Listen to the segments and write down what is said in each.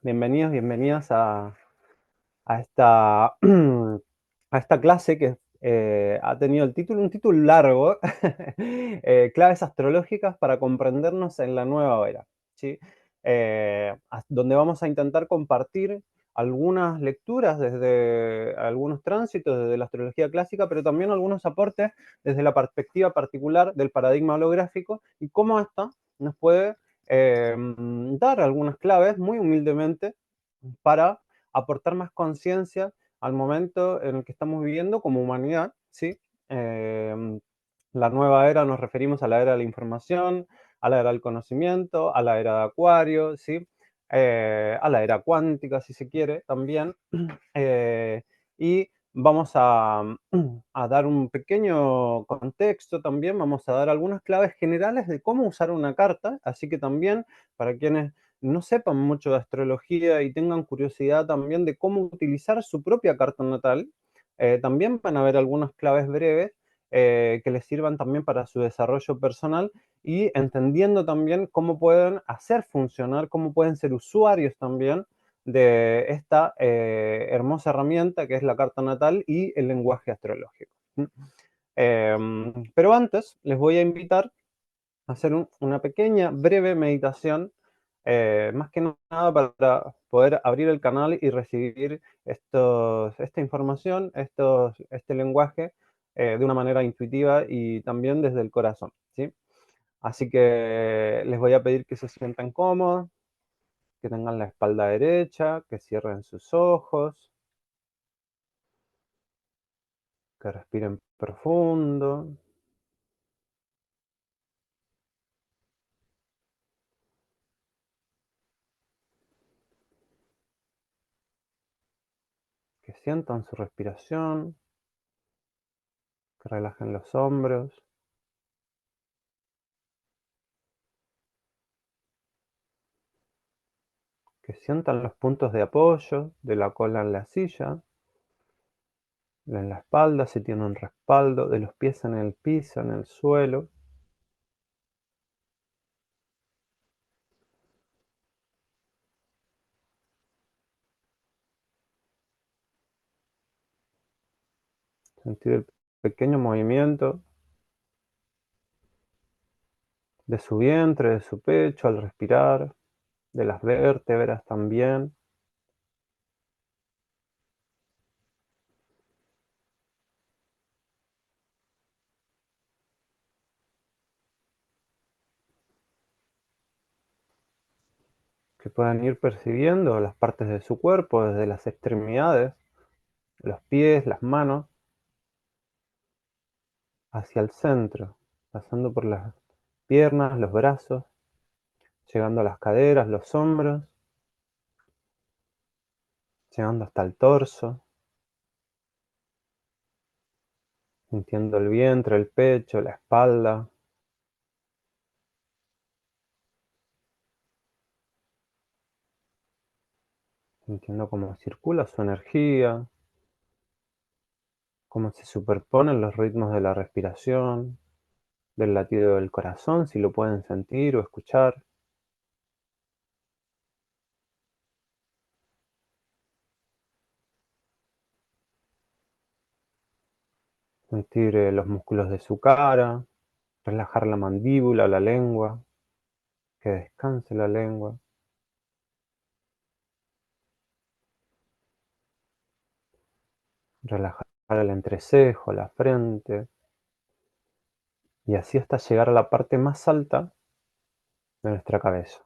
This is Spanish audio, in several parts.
Bienvenidos, bienvenidas a esta, a esta clase que ha tenido un título largo, claves astrológicas para comprendernos en la nueva era, ¿sí? Donde vamos a intentar compartir algunas lecturas desde algunos tránsitos desde la astrología clásica, pero también algunos aportes desde la perspectiva particular del paradigma holográfico y cómo esta nos puede dar algunas claves muy humildemente para aportar más conciencia al momento en el que estamos viviendo como humanidad, ¿sí? Eh, la nueva era nos referimos a la era de la información, a la era del conocimiento, a la era de Acuario, ¿sí? A la era cuántica, si se quiere, también. Y vamos a dar un pequeño contexto también, vamos a dar algunas claves generales de cómo usar una carta, así que también para quienes no sepan mucho de astrología y tengan curiosidad también de cómo utilizar su propia carta natal, también van a haber algunas claves breves que les sirvan también para su desarrollo personal y entendiendo también cómo pueden hacer funcionar, cómo pueden ser usuarios también de esta hermosa herramienta que es la carta natal y el lenguaje astrológico. Pero antes les voy a invitar a hacer una pequeña, breve meditación, más que nada para poder abrir el canal y recibir esta información, este lenguaje de una manera intuitiva y también desde el corazón, ¿sí? Así que les voy a pedir que se sientan cómodos, que tengan la espalda derecha, que cierren sus ojos, que respiren profundo, que sientan su respiración, que relajen los hombros, que sientan los puntos de apoyo de la cola en la silla, en la espalda si tiene un respaldo, de los pies en el piso, en el suelo. Sentir el pequeño movimiento de su vientre, de su pecho al respirar, de las vértebras también. Que puedan ir percibiendo las partes de su cuerpo desde las extremidades, los pies, las manos, hacia el centro, pasando por las piernas, los brazos, llegando a las caderas, los hombros, llegando hasta el torso, sintiendo el vientre, el pecho, la espalda, sintiendo cómo circula su energía, cómo se superponen los ritmos de la respiración, del latido del corazón, si lo pueden sentir o escuchar. Sentir los músculos de su cara, relajar la mandíbula, la lengua, que descanse la lengua. Relajar el entrecejo, la frente, y así hasta llegar a la parte más alta de nuestra cabeza.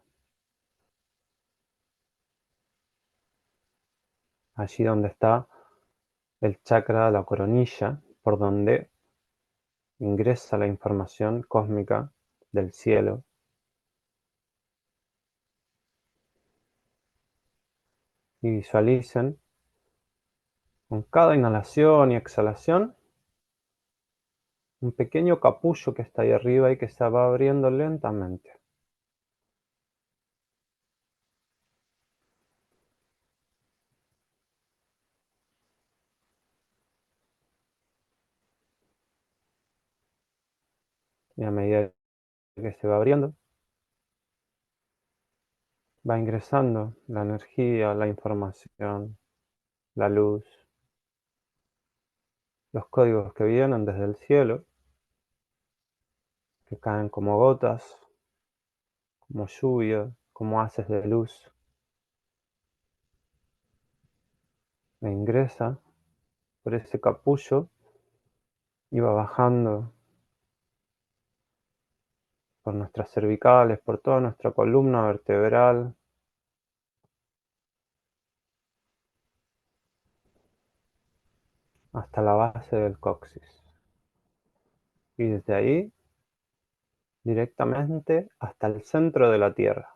Allí donde está el chakra, la coronilla, por donde ingresa la información cósmica del cielo. Y visualicen con cada inhalación y exhalación un pequeño capullo que está ahí arriba y que se va abriendo lentamente. Y a medida que se va abriendo, va ingresando la energía, la información, la luz, los códigos que vienen desde el cielo, que caen como gotas, como lluvia, como haces de luz, e ingresa por ese capullo y va bajando por nuestras cervicales, por toda nuestra columna vertebral, hasta la base del coxis. Y desde ahí, directamente hasta el centro de la Tierra,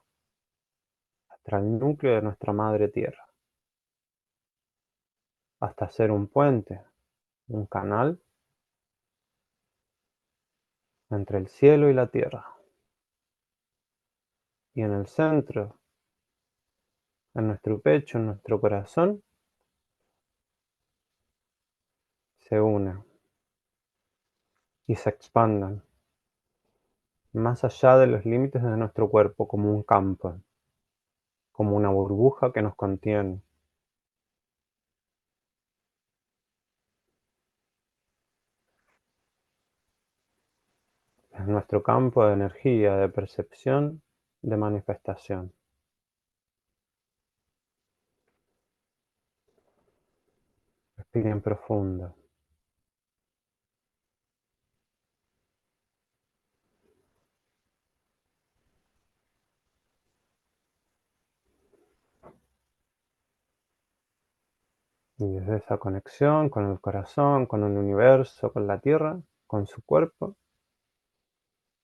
hasta el núcleo de nuestra madre Tierra, hasta hacer un puente, un canal entre el cielo y la Tierra. Y en el centro, en nuestro pecho, en nuestro corazón, se unen y se expanden más allá de los límites de nuestro cuerpo, como un campo, como una burbuja que nos contiene. Es nuestro campo de energía, de percepción, de manifestación. Respiren profundo. Y desde esa conexión con el corazón, con el universo, con la tierra, con su cuerpo,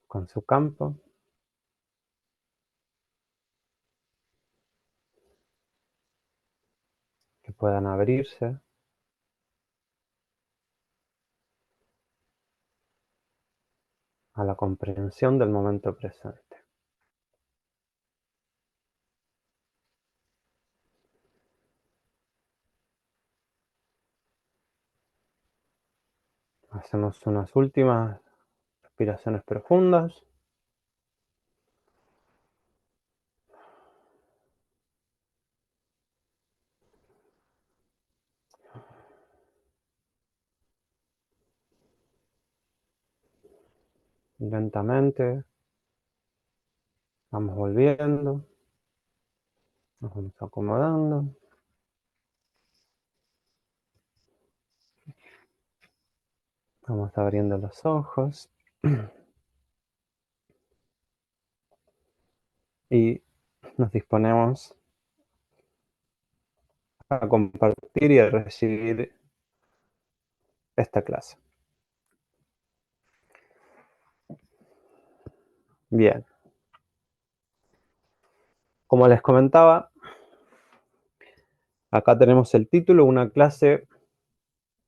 con su campo, que puedan abrirse a la comprensión del momento presente. Hacemos unas últimas respiraciones profundas. Lentamente vamos volviendo, nos vamos acomodando, vamos abriendo los ojos y nos disponemos a compartir y a recibir esta clase. Bien, como les comentaba, acá tenemos el título, una clase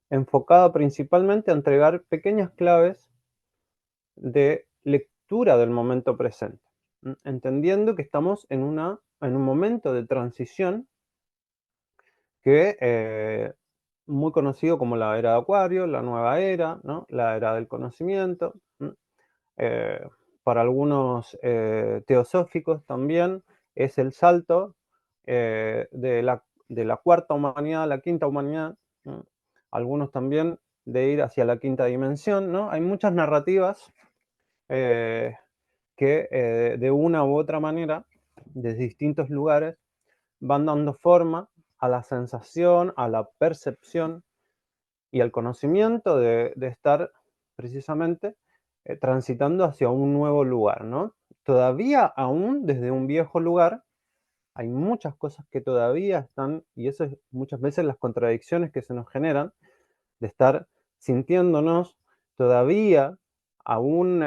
enfocada principalmente a entregar pequeñas claves de lectura del momento presente, entendiendo que estamos en un momento de transición que muy conocido como la era de Acuario, la nueva era, ¿no? La era del conocimiento. Eh, para algunos teosóficos también es el salto de la cuarta humanidad a la quinta humanidad. ¿No? Algunos también de ir hacia la quinta dimensión, ¿no? Hay muchas narrativas eh, que de una u otra manera, desde distintos lugares, van dando forma a la sensación, a la percepción y al conocimiento de estar precisamente transitando hacia un nuevo lugar, ¿no? Todavía aún desde un viejo lugar hay muchas cosas que todavía están, y eso es muchas veces las contradicciones que se nos generan, de estar sintiéndonos todavía aún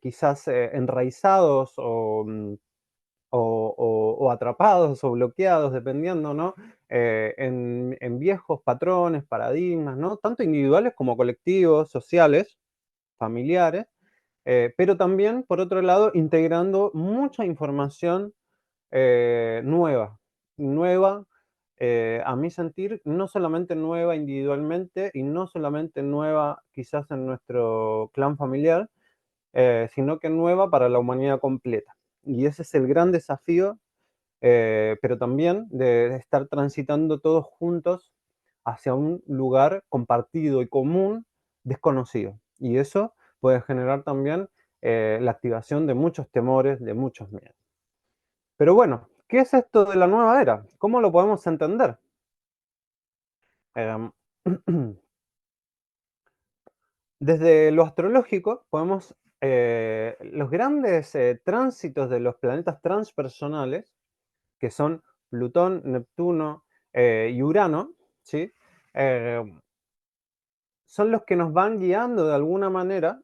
quizás enraizados o atrapados o bloqueados, dependiendo, ¿no? En viejos patrones, paradigmas, ¿no? Tanto individuales como colectivos, sociales, familiares, pero también, por otro lado, integrando mucha información nueva, a mi sentir, no solamente nueva individualmente y no solamente nueva quizás en nuestro clan familiar, sino que nueva para la humanidad completa. Y ese es el gran desafío, pero también de estar transitando todos juntos hacia un lugar compartido y común desconocido. Y eso puede generar también la activación de muchos temores, de muchos miedos. Pero bueno, ¿qué es esto de la nueva era? ¿Cómo lo podemos entender? Em, Desde lo astrológico podemos, los grandes tránsitos de los planetas transpersonales, que son Plutón, Neptuno y Urano, ¿sí? Eh, son los que nos van guiando de alguna manera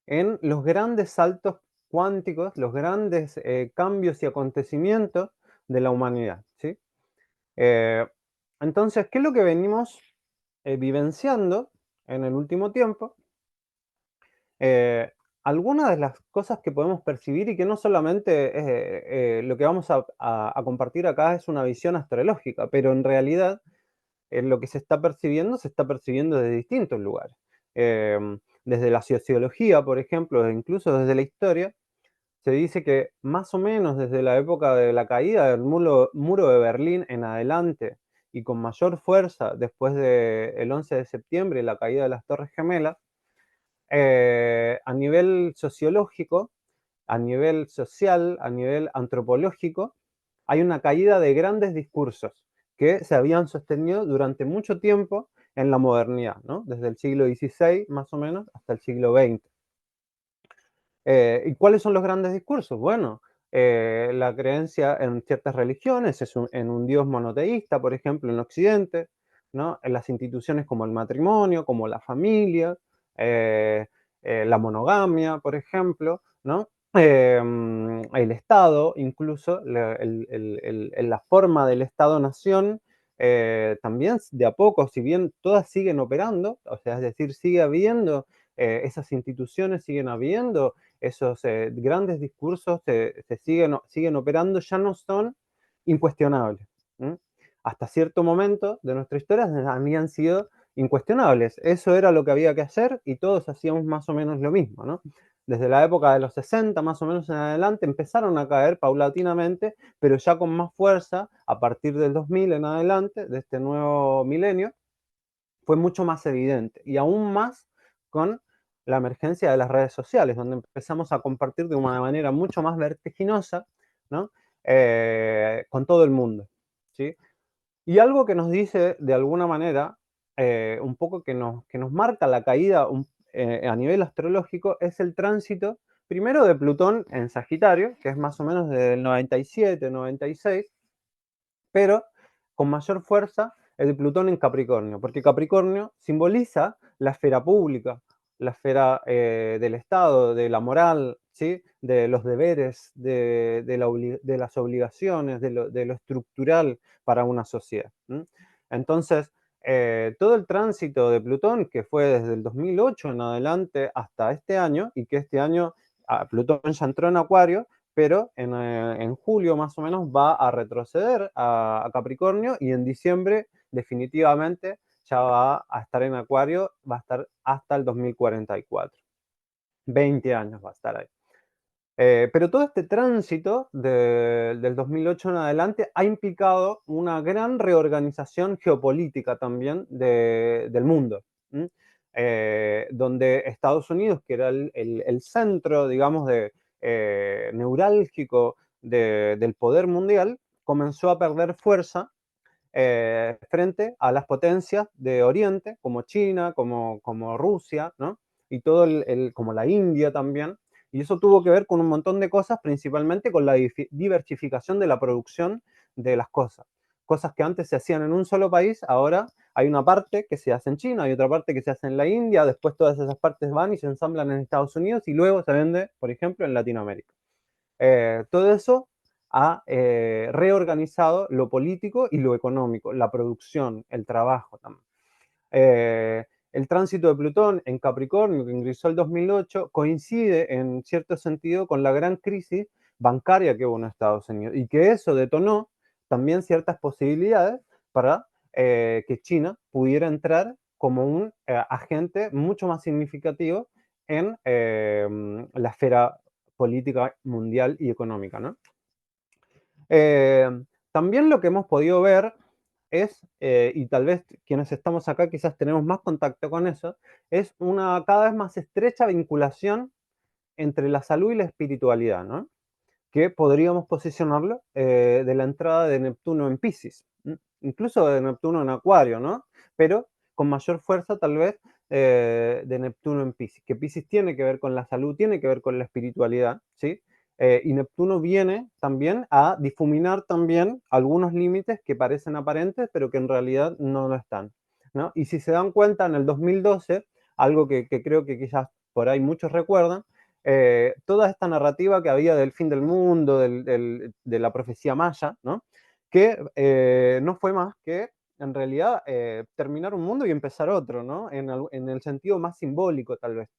en los grandes saltos cuánticos, los grandes cambios y acontecimientos de la humanidad, ¿sí? Eh, entonces, ¿qué es lo que venimos vivenciando en el último tiempo? Eh, Algunas de las cosas que podemos percibir y que no solamente lo que vamos a compartir acá es una visión astrológica, pero en realidad lo que se está percibiendo desde distintos lugares. Desde la sociología, por ejemplo, e incluso desde la historia, se dice que más o menos desde la época de la caída del muro de Berlín en adelante y con mayor fuerza después del 11 de septiembre y la caída de las Torres Gemelas, a nivel sociológico, a nivel social, a nivel antropológico, hay una caída de grandes discursos que se habían sostenido durante mucho tiempo en la modernidad, ¿no? Desde el siglo XVI más o menos hasta el siglo XX. ¿Y cuáles son los grandes discursos? Bueno, la creencia en ciertas religiones, en un Dios monoteísta, por ejemplo, en Occidente, ¿no? En las instituciones como el matrimonio, como la familia, eh, la monogamia, por ejemplo, ¿no? El Estado, incluso la forma del Estado-nación, también de a poco, si bien todas siguen operando, o sea, es decir, sigue habiendo esas instituciones, siguen habiendo esos grandes discursos se siguen operando, ya no son incuestionables. ¿M? Hasta cierto momento de nuestra historia habían sido incuestionables. Eso era lo que había que hacer y todos hacíamos más o menos lo mismo, ¿no? Desde la época de los 60 más o menos en adelante empezaron a caer paulatinamente, pero ya con más fuerza a partir del 2000 en adelante, de este nuevo milenio, fue mucho más evidente y aún más con la emergencia de las redes sociales, donde empezamos a compartir de una manera mucho más vertiginosa, ¿no? Con todo el mundo, ¿sí? Y algo que nos dice de alguna manera, un poco que nos marca la caída a nivel astrológico, es el tránsito, primero de Plutón en Sagitario, que es más o menos desde el 97, 96, pero con mayor fuerza el de Plutón en Capricornio, porque Capricornio simboliza la esfera pública, la esfera del Estado, de la moral, ¿sí? De los deberes, de las obligaciones, de lo estructural para una sociedad. ¿M? Entonces, todo el tránsito de Plutón, que fue desde el 2008 en adelante hasta este año, y que este año Plutón ya entró en Acuario, pero en julio más o menos va a retroceder a Capricornio y en diciembre definitivamente ya va a estar en Acuario, va a estar hasta el 2044. 20 años va a estar ahí. Pero todo este tránsito del 2008 en adelante ha implicado una gran reorganización geopolítica también del mundo, ¿m? Donde Estados Unidos, que era el centro, digamos, neurálgico del poder mundial, comenzó a perder fuerza frente a las potencias de Oriente, como China, como Rusia, ¿no? Y todo como la India también. Y eso tuvo que ver con un montón de cosas, principalmente con la diversificación de la producción de las cosas. Cosas que antes se hacían en un solo país, ahora hay una parte que se hace en China, hay otra parte que se hace en la India, después todas esas partes van y se ensamblan en Estados Unidos y luego se vende, por ejemplo, en Latinoamérica. Todo eso ha reorganizado lo político y lo económico, la producción, el trabajo también. El tránsito de Plutón en Capricornio, que ingresó el 2008, coincide en cierto sentido con la gran crisis bancaria que hubo en Estados Unidos y que eso detonó también ciertas posibilidades para que China pudiera entrar como un agente mucho más significativo en la esfera política mundial y económica, ¿no? Eh, También lo que hemos podido ver es, y tal vez quienes estamos acá quizás tenemos más contacto con eso, es una cada vez más estrecha vinculación entre la salud y la espiritualidad, ¿no? Que podríamos posicionarlo de la entrada de Neptuno en Piscis, incluso de Neptuno en Acuario, ¿no? Pero con mayor fuerza tal vez de Neptuno en Piscis, que Piscis tiene que ver con la salud, tiene que ver con la espiritualidad, ¿sí? Y Neptuno viene también a difuminar también algunos límites que parecen aparentes, pero que en realidad no lo están, ¿no? Y si se dan cuenta, en el 2012, algo que creo que quizás por ahí muchos recuerdan, toda esta narrativa que había del fin del mundo, de la profecía maya, ¿no? Que no fue más que, en realidad, terminar un mundo y empezar otro, ¿no? En el sentido más simbólico, tal vez.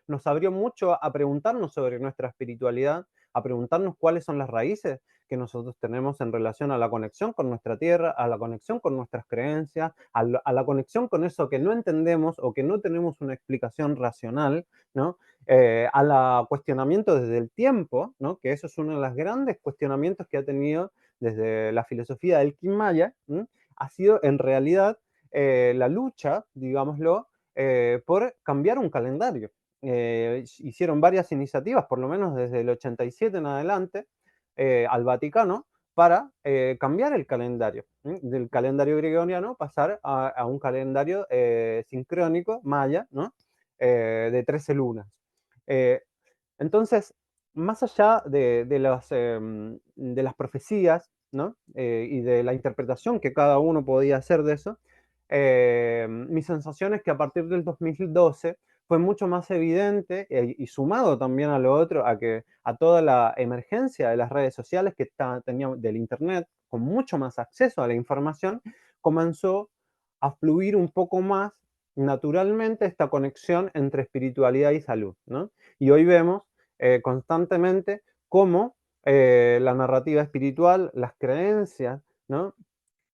Nos abrió mucho a preguntarnos sobre nuestra espiritualidad, a preguntarnos cuáles son las raíces que nosotros tenemos en relación a la conexión con nuestra tierra, a la conexión con nuestras creencias, a la conexión con eso que no entendemos o que no tenemos una explicación racional, ¿no? Al cuestionamiento desde el tiempo, ¿no? Que eso es uno de los grandes cuestionamientos que ha tenido desde la filosofía del Quimmaya, ¿m? Ha sido en realidad la lucha, digámoslo, por cambiar un calendario. Hicieron varias iniciativas, por lo menos desde el 87 en adelante, al Vaticano, para cambiar el calendario. Del calendario gregoriano pasar a un calendario sincrónico, maya, ¿no? De 13 lunas. Eh, entonces, más allá de las profecías, ¿no? Y de la interpretación que cada uno podía hacer de eso, mi sensación es que a partir del 2012 fue mucho más evidente y sumado también a lo otro, a toda la emergencia de las redes sociales que teníamos del Internet, con mucho más acceso a la información, comenzó a fluir un poco más naturalmente esta conexión entre espiritualidad y salud, ¿no? Y hoy vemos constantemente cómo la narrativa espiritual, las creencias, ¿no?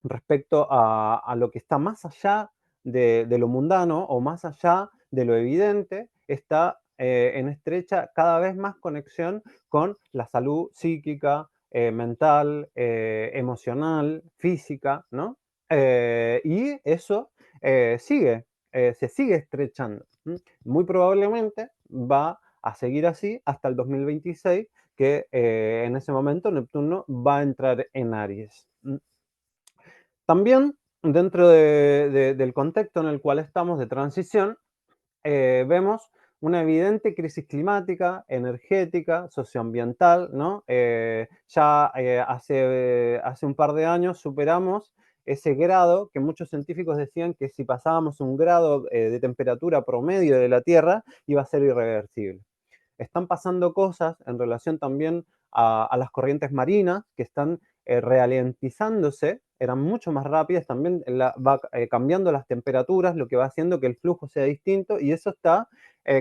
Respecto a lo que está más allá de lo mundano o más allá de lo evidente, está en estrecha cada vez más conexión con la salud psíquica, mental, emocional, física, ¿no? Y eso se sigue estrechando. Muy probablemente va a seguir así hasta el 2026, que en ese momento Neptuno va a entrar en Aries. También dentro del contexto en el cual estamos de transición, vemos una evidente crisis climática, energética, socioambiental, ¿no? Hace un par de años superamos ese grado que muchos científicos decían que si pasábamos un grado de temperatura promedio de la Tierra iba a ser irreversible. Están pasando cosas en relación también a las corrientes marinas que están ralentizándose, eran mucho más rápidas, también va cambiando las temperaturas, lo que va haciendo que el flujo sea distinto y eso está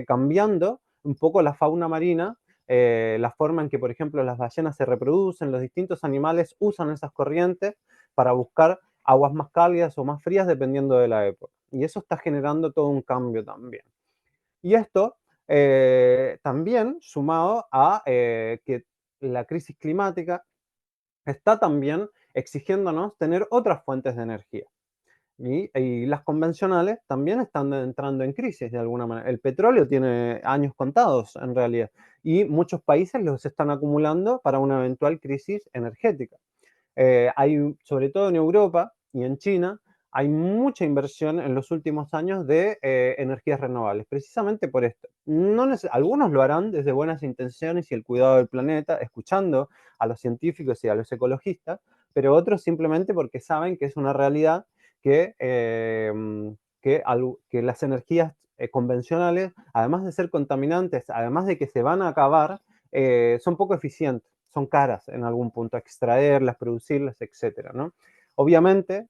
cambiando un poco la fauna marina, la forma en que, por ejemplo, las ballenas se reproducen, los distintos animales usan esas corrientes para buscar aguas más cálidas o más frías dependiendo de la época. Y eso está generando todo un cambio también. Y esto también sumado a que la crisis climática está también exigiéndonos tener otras fuentes de energía. Y las convencionales también están entrando en crisis de alguna manera. El petróleo tiene años contados en realidad y muchos países los están acumulando para una eventual crisis energética. Sobre todo en Europa y en China, hay mucha inversión en los últimos años de energías renovables, precisamente por esto. Algunos lo harán desde buenas intenciones y el cuidado del planeta, escuchando a los científicos y a los ecologistas, pero otros simplemente porque saben que es una realidad que, que las energías convencionales, además de ser contaminantes, además de que se van a acabar, son poco eficientes, son caras en algún punto, extraerlas, producirlas, etcétera, ¿no? Obviamente,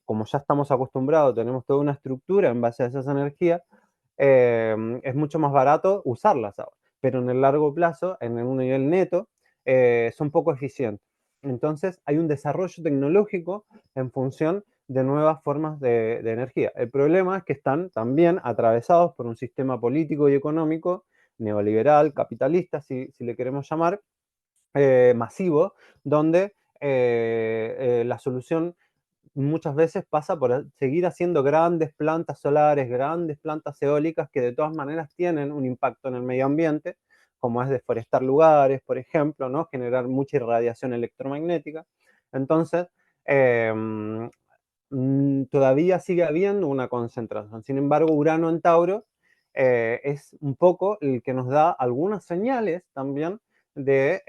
como ya estamos acostumbrados, tenemos toda una estructura en base a esas energías, es mucho más barato usarlas ahora, pero en el largo plazo, en un nivel neto, son poco eficientes. Entonces, hay un desarrollo tecnológico en función de nuevas formas de energía. El problema es que están también atravesados por un sistema político y económico neoliberal, capitalista, si le queremos llamar, masivo, donde la solución muchas veces pasa por seguir haciendo grandes plantas solares, grandes plantas eólicas que de todas maneras tienen un impacto en el medio ambiente, como es deforestar lugares, por ejemplo, ¿no? Generar mucha irradiación electromagnética. Entonces, eh, todavía sigue habiendo una concentración. Sin embargo, Urano en Tauro es un poco el que nos da algunas señales también de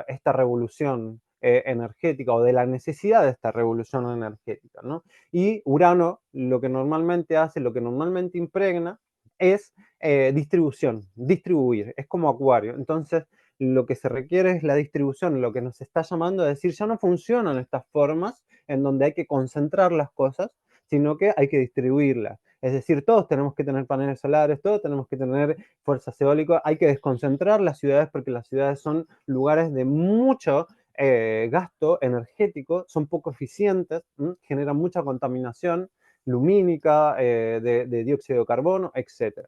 esta revolución energética o de la necesidad de esta revolución energética, ¿no? Y Urano lo que normalmente hace, lo que normalmente impregna es distribución, distribuir, es como Acuario. Entonces, lo que se requiere es la distribución, lo que nos está llamando a decir, ya no funcionan estas formas en donde hay que concentrar las cosas, sino que hay que distribuirlas. Es decir, todos tenemos que tener paneles solares, todos tenemos que tener fuerzas eólicas, hay que desconcentrar las ciudades porque las ciudades son lugares de mucho gasto energético, son poco eficientes, generan mucha contaminación lumínica, de dióxido de carbono, etc.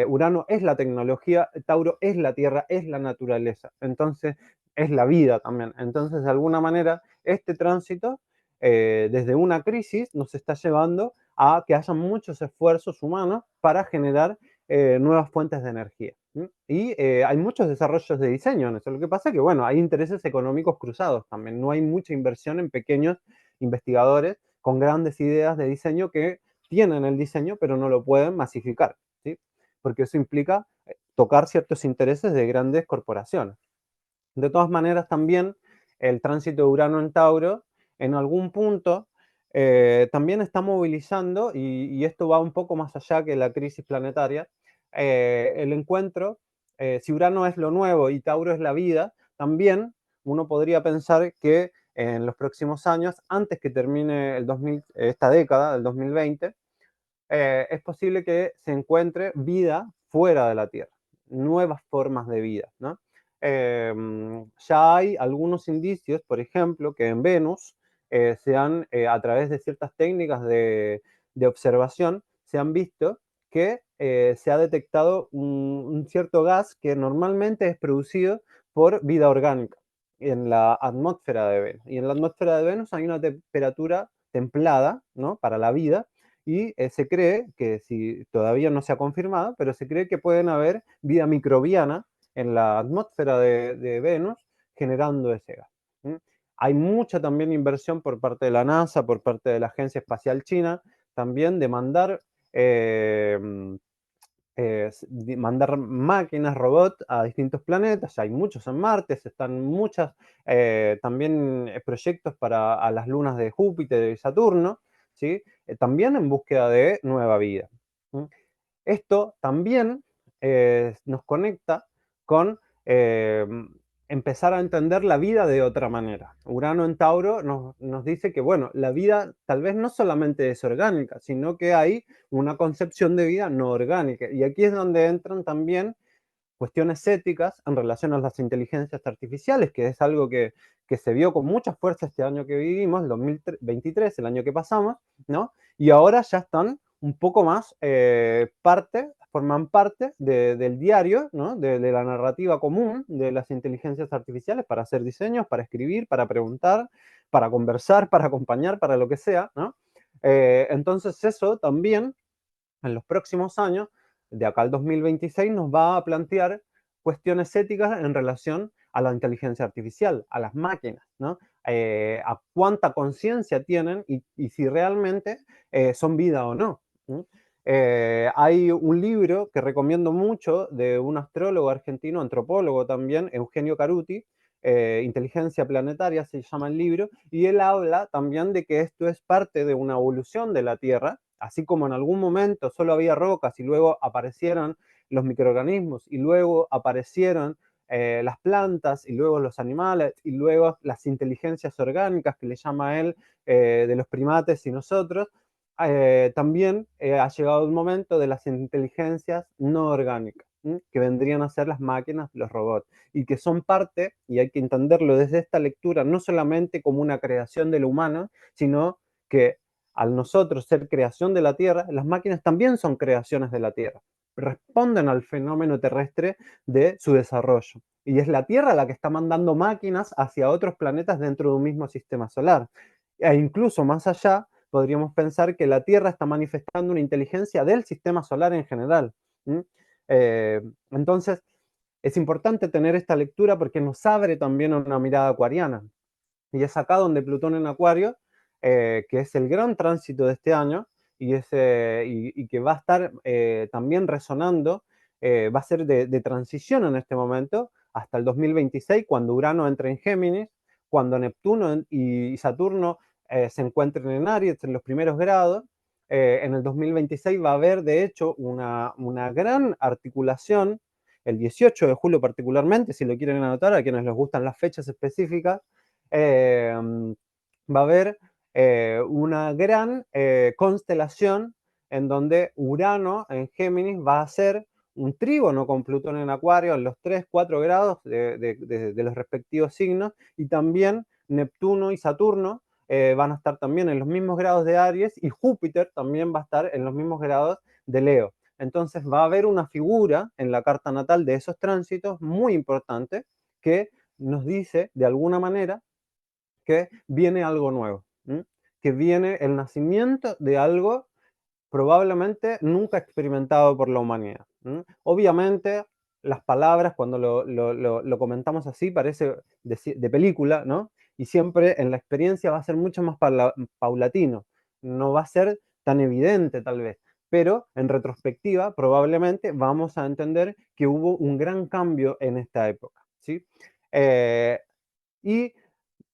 Urano es la tecnología, Tauro es la tierra, es la naturaleza, entonces es la vida también. Entonces, de alguna manera, este tránsito desde una crisis nos está llevando a que haya muchos esfuerzos humanos para generar nuevas fuentes de energía. Y hay muchos desarrollos de diseño en eso. Lo que pasa es que, bueno, hay intereses económicos cruzados también. No hay mucha inversión en pequeños investigadores con grandes ideas de diseño que tienen el diseño, pero no lo pueden masificar, ¿sí? Porque eso implica tocar ciertos intereses de grandes corporaciones. De todas maneras, también el tránsito de Urano en Tauro, en algún punto, también está movilizando, y esto va un poco más allá que la crisis planetaria, el encuentro, si Urano es lo nuevo y Tauro es la vida, también uno podría pensar que en los próximos años, antes que termine esta década, el 2020, es posible que se encuentre vida fuera de la Tierra, nuevas formas de vida, ¿no? Ya hay algunos indicios, por ejemplo, que en Venus a través de ciertas técnicas de observación, se han visto que se ha detectado un cierto gas que normalmente es producido por vida orgánica en la atmósfera de Venus. Y en la atmósfera de Venus hay una temperatura templada, ¿no? Para la vida, y se cree que, si todavía no se ha confirmado, pero se cree que pueden haber vida microbiana en la atmósfera de Venus generando ese gas. Hay mucha también inversión por parte de la NASA, por parte de la Agencia Espacial China, también de mandar máquinas, robots a distintos planetas. Ya hay muchos en Marte, están muchos también proyectos para a las lunas de Júpiter y Saturno, ¿sí? También en búsqueda de nueva vida. Esto también nos conecta con empezar a entender la vida de otra manera. Urano en Tauro nos dice que, bueno, la vida tal vez no solamente es orgánica, sino que hay una concepción de vida no orgánica. Y aquí es donde entran también cuestiones éticas en relación a las inteligencias artificiales, que es algo que se vio con mucha fuerza este año que vivimos, el 2023, el año que pasamos, ¿no? Y ahora ya están un poco más forman parte del diario, ¿no? De la narrativa común de las inteligencias artificiales para hacer diseños, para escribir, para preguntar, para conversar, para acompañar, para lo que sea, ¿no? Entonces eso también en los próximos años, de acá al 2026, nos va a plantear cuestiones éticas en relación a la inteligencia artificial, a las máquinas, ¿no? A cuánta conciencia tienen y si realmente son vida o no. Hay un libro que recomiendo mucho de un astrólogo argentino, antropólogo también, Eugenio Caruti, Inteligencia Planetaria se llama el libro, y él habla también de que esto es parte de una evolución de la Tierra, así como en algún momento solo había rocas y luego aparecieron los microorganismos y luego aparecieron las plantas y luego los animales y luego las inteligencias orgánicas que le llama él, de los primates y nosotros, también ha llegado el momento de las inteligencias no orgánicas, que vendrían a ser las máquinas, los robots, y que son parte, y hay que entenderlo desde esta lectura, no solamente como una creación del humano, sino que al nosotros ser creación de la Tierra, las máquinas también son creaciones de la Tierra. responden al fenómeno terrestre de su desarrollo. Y es la Tierra la que está mandando máquinas hacia otros planetas dentro de un mismo sistema solar. E incluso más allá, podríamos pensar que la Tierra está manifestando una inteligencia del sistema solar en general. ¿Mm? Eh, entonces, es importante tener esta lectura porque nos abre también una mirada acuariana. Y es acá donde Plutón en Acuario, que es el gran tránsito de este año y que va a estar también resonando, va a ser de transición en este momento hasta el 2026, cuando Urano entre en Géminis, cuando Neptuno y Saturno se encuentren en Aries en los primeros grados. En el 2026 va a haber, de hecho, una gran articulación, el 18 de julio particularmente, si lo quieren anotar, a quienes les gustan las fechas específicas, eh, va a haber una gran constelación en donde Urano en Géminis va a ser un trígono con Plutón en Acuario en los 3, 4 grados de los respectivos signos, y también Neptuno y Saturno van a estar también en los mismos grados de Aries, y Júpiter también va a estar en los mismos grados de Leo. Entonces va a haber una figura en la carta natal de esos tránsitos muy importante que nos dice de alguna manera que viene algo nuevo, ¿m? Que viene el nacimiento de algo probablemente nunca experimentado por la humanidad. ¿M? Obviamente, las palabras, cuando lo comentamos así, parece de película, ¿no? Y siempre en la experiencia va a ser mucho más paulatino, no va a ser tan evidente tal vez, pero en retrospectiva probablemente vamos a entender que hubo un gran cambio en esta época, ¿sí? Eh, y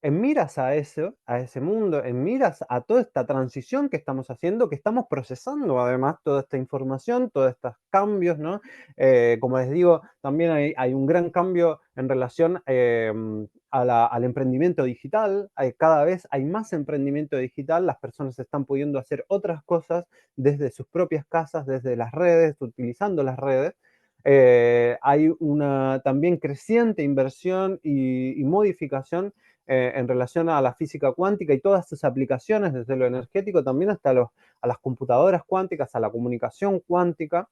en miras a eso, a ese mundo, en miras a toda esta transición que estamos haciendo, que estamos procesando además toda esta información, todos estos cambios, ¿no? Como les digo, también hay un gran cambio en relación al emprendimiento digital. Cada vez hay más emprendimiento digital, las personas están pudiendo hacer otras cosas desde sus propias casas, desde las redes, utilizando las redes. Hay una también creciente inversión y modificación en relación a la física cuántica y todas sus aplicaciones, desde lo energético también hasta a las computadoras cuánticas, a la comunicación cuántica,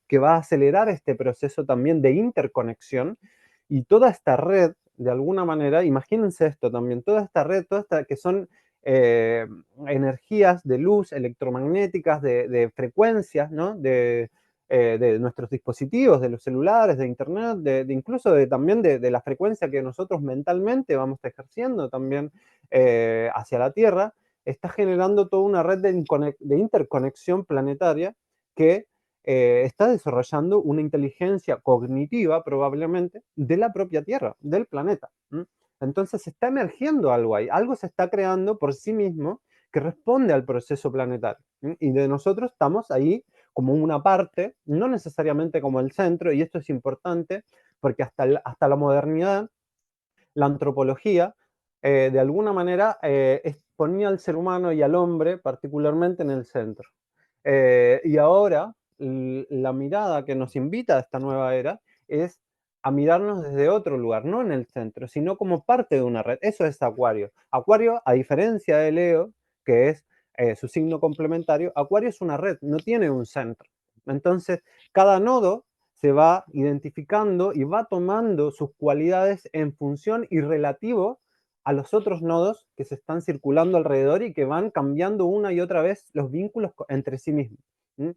que va a acelerar este proceso también de interconexión. Y toda esta red, de alguna manera, imagínense esto también, toda esta red, toda esta que son eh, energías de luz electromagnéticas, de frecuencias, ¿no? De nuestros dispositivos, de los celulares, de internet, incluso también de la frecuencia que nosotros mentalmente vamos ejerciendo también hacia la Tierra, está generando toda una red de interconexión planetaria que está desarrollando una inteligencia cognitiva probablemente de la propia Tierra, del planeta. ¿M? Entonces está emergiendo algo ahí, algo se está creando por sí mismo que responde al proceso planetario. Y de nosotros estamos ahí como una parte, no necesariamente como el centro, y esto es importante porque hasta la modernidad, la antropología, de alguna manera, ponía al ser humano y al hombre particularmente en el centro. Y ahora la mirada que nos invita a esta nueva era es a mirarnos desde otro lugar, no en el centro, sino como parte de una red. Eso es Acuario. Acuario, a diferencia de Leo, que es su signo complementario, Acuario es una red, no tiene un centro. Entonces, cada nodo se va identificando y va tomando sus cualidades en función y relativo a los otros nodos que se están circulando alrededor y que van cambiando una y otra vez los vínculos entre sí mismos. ¿Mm?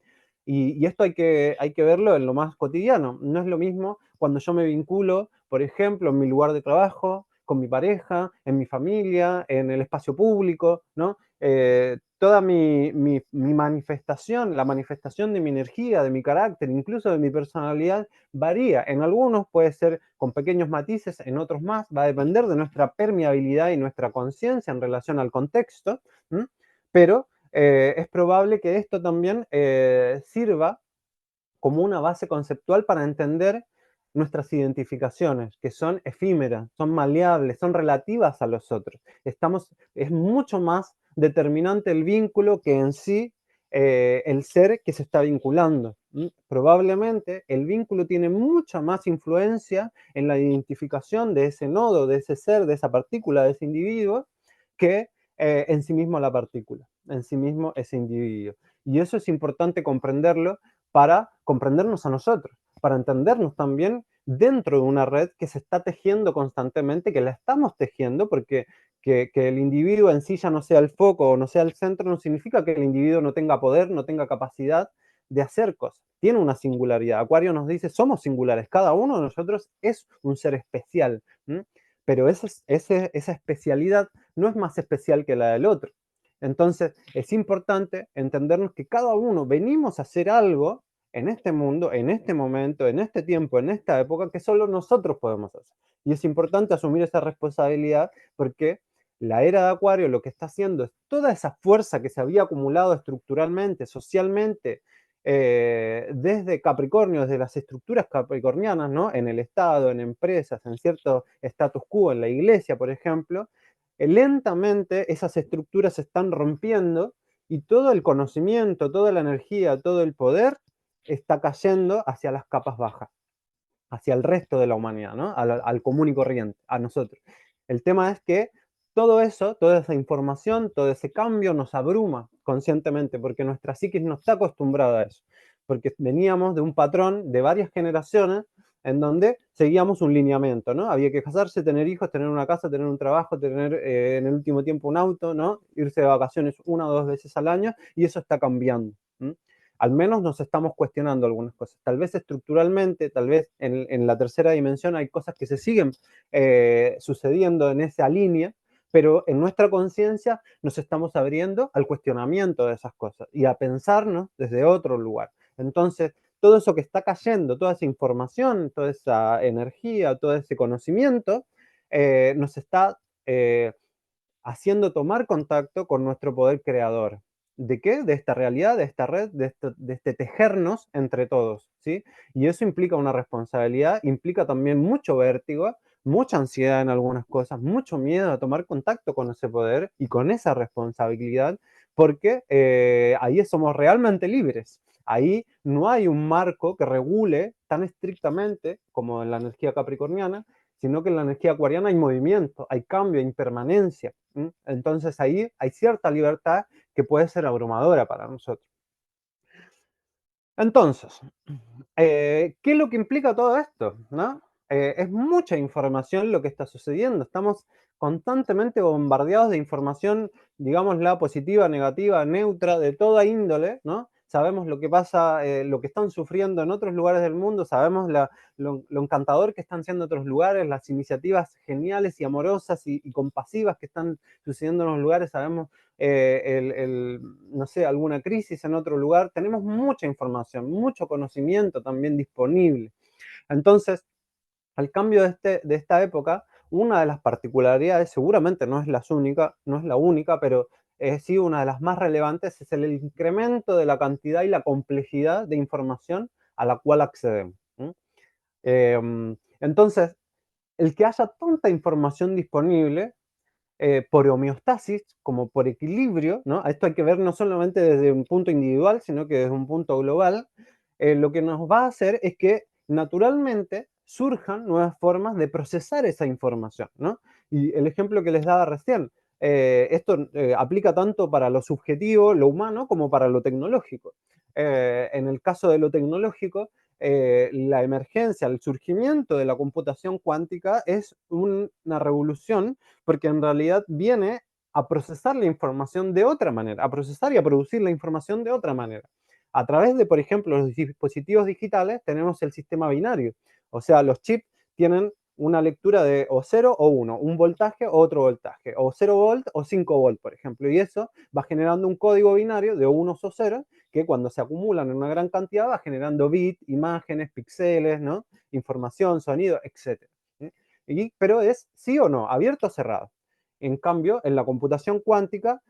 Y esto hay que verlo en lo más cotidiano. No es lo mismo cuando yo me vinculo, por ejemplo, en mi lugar de trabajo, con mi pareja, en mi familia, en el espacio público, ¿no? Toda mi manifestación, la manifestación de mi energía, de mi carácter, incluso de mi personalidad, varía. En algunos puede ser con pequeños matices, en otros más. Va a depender de nuestra permeabilidad y nuestra conciencia en relación al contexto, ¿m? Pero es probable que esto también sirva como una base conceptual para entender nuestras identificaciones, que son efímeras, son maleables, son relativas a los otros. Es mucho más determinante el vínculo que en sí el ser que se está vinculando. Probablemente el vínculo tiene mucha más influencia en la identificación de ese nodo, de ese ser, de esa partícula, de ese individuo, que en sí mismo la partícula, en sí mismo ese individuo. Y eso es importante comprenderlo para comprendernos a nosotros, para entendernos también dentro de una red que se está tejiendo constantemente, que la estamos tejiendo, porque que el individuo en sí ya no sea el foco o no sea el centro, no significa que el individuo no tenga poder, no tenga capacidad de hacer cosas. Tiene una singularidad. Acuario nos dice, somos singulares, cada uno de nosotros es un ser especial, ¿m? Pero esa especialidad no es más especial que la del otro. Entonces, es importante entendernos que cada uno venimos a hacer algo en este mundo, en este momento, en este tiempo, en esta época, que solo nosotros podemos hacer. Y es importante asumir esa responsabilidad porque la era de Acuario lo que está haciendo es toda esa fuerza que se había acumulado estructuralmente, socialmente, desde Capricornio, desde las estructuras capricornianas, ¿no? En el Estado, en empresas, en cierto status quo, en la iglesia, por ejemplo, lentamente esas estructuras se están rompiendo y todo el conocimiento, toda la energía, todo el poder está cayendo hacia las capas bajas, hacia el resto de la humanidad, ¿no? Al común y corriente, a nosotros. El tema es que todo eso, toda esa información, todo ese cambio nos abruma conscientemente, porque nuestra psiquis no está acostumbrada a eso, porque veníamos de un patrón de varias generaciones en donde seguíamos un lineamiento, ¿no? Había que casarse, tener hijos, tener una casa, tener un trabajo, tener en el último tiempo un auto, ¿no? Irse de vacaciones una o dos veces al año, y eso está cambiando. ¿Mm? Al menos nos estamos cuestionando algunas cosas. Tal vez estructuralmente, tal vez en la tercera dimensión hay cosas que se siguen sucediendo en esa línea, pero en nuestra conciencia nos estamos abriendo al cuestionamiento de esas cosas y a pensarnos desde otro lugar. Entonces, todo eso que está cayendo, toda esa información, toda esa energía, todo ese conocimiento, nos está haciendo tomar contacto con nuestro poder creador. ¿De qué? De esta realidad, de esta red, de este tejernos entre todos, ¿sí? Y eso implica una responsabilidad, implica también mucho vértigo, mucha ansiedad en algunas cosas, mucho miedo a tomar contacto con ese poder y con esa responsabilidad, porque ahí somos realmente libres. Ahí no hay un marco que regule tan estrictamente como en la energía capricorniana, sino que en la energía acuariana hay movimiento, hay cambio, hay impermanencia. ¿M? Entonces ahí hay cierta libertad que puede ser abrumadora para nosotros. Entonces, ¿qué es lo que implica todo esto? ¿No? Es mucha información lo que está sucediendo. Estamos constantemente bombardeados de información, digámosla, positiva, negativa, neutra, de toda índole, ¿no? Sabemos lo que pasa, lo que están sufriendo en otros lugares del mundo, sabemos lo encantador que están siendo otros lugares, las iniciativas geniales y amorosas y compasivas que están sucediendo en los lugares, sabemos no sé, alguna crisis en otro lugar. Tenemos mucha información, mucho conocimiento también disponible. Entonces, al cambio de esta época, una de las particularidades, seguramente no es no es la única, pero sí una de las más relevantes, es el incremento de la cantidad y la complejidad de información a la cual accedemos. Entonces, el que haya tanta información disponible por homeostasis, como por equilibrio, ¿no? Esto hay que ver no solamente desde un punto individual, sino que desde un punto global, lo que nos va a hacer es que naturalmente surjan nuevas formas de procesar esa información, ¿no? Y el ejemplo que les daba recién, esto aplica tanto para lo subjetivo, lo humano, como para lo tecnológico. En el caso de lo tecnológico, la emergencia, el surgimiento de la computación cuántica es una revolución porque en realidad viene a procesar la información de otra manera, a procesar y a producir la información de otra manera. A través de, por ejemplo, los dispositivos digitales tenemos el sistema binario, o sea, los chips tienen una lectura de o 0 o 1, un voltaje o otro voltaje, o 0 volt o 5 volt, por ejemplo, y eso va generando un código binario de unos o ceros que cuando se acumulan en una gran cantidad va generando bits, imágenes, píxeles, ¿no? Información, sonido, etc. Pero es sí o no, abierto o cerrado. En cambio, en la computación cuántica,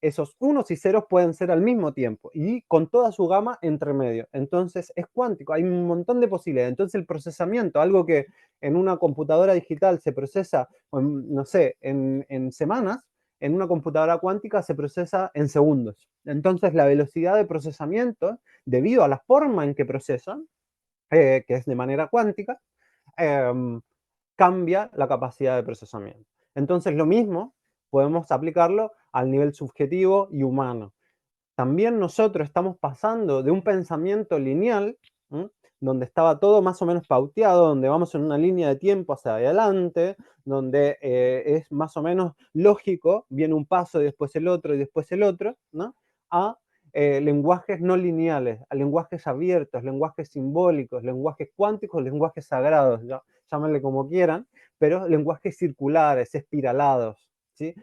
esos unos y ceros pueden ser al mismo tiempo y con toda su gama entre medio. Entonces es cuántico, hay un montón de posibilidades. Entonces el procesamiento, algo que en una computadora digital se procesa, no sé, en semanas, en una computadora cuántica se procesa en segundos. Entonces la velocidad de procesamiento, debido a la forma en que procesan, que es de manera cuántica, eh, cambia la capacidad de procesamiento. Entonces, lo mismo podemos aplicarlo al nivel subjetivo y humano. también nosotros estamos pasando de un pensamiento lineal, ¿m? Donde estaba todo más o menos pauteado, donde vamos en una línea de tiempo hacia adelante, donde es más o menos lógico, viene un paso y después el otro y después el otro, ¿no? A lenguajes no lineales, a lenguajes abiertos, lenguajes simbólicos, lenguajes cuánticos, lenguajes sagrados, llámenle como quieran, pero lenguajes circulares, espiralados, ¿sí?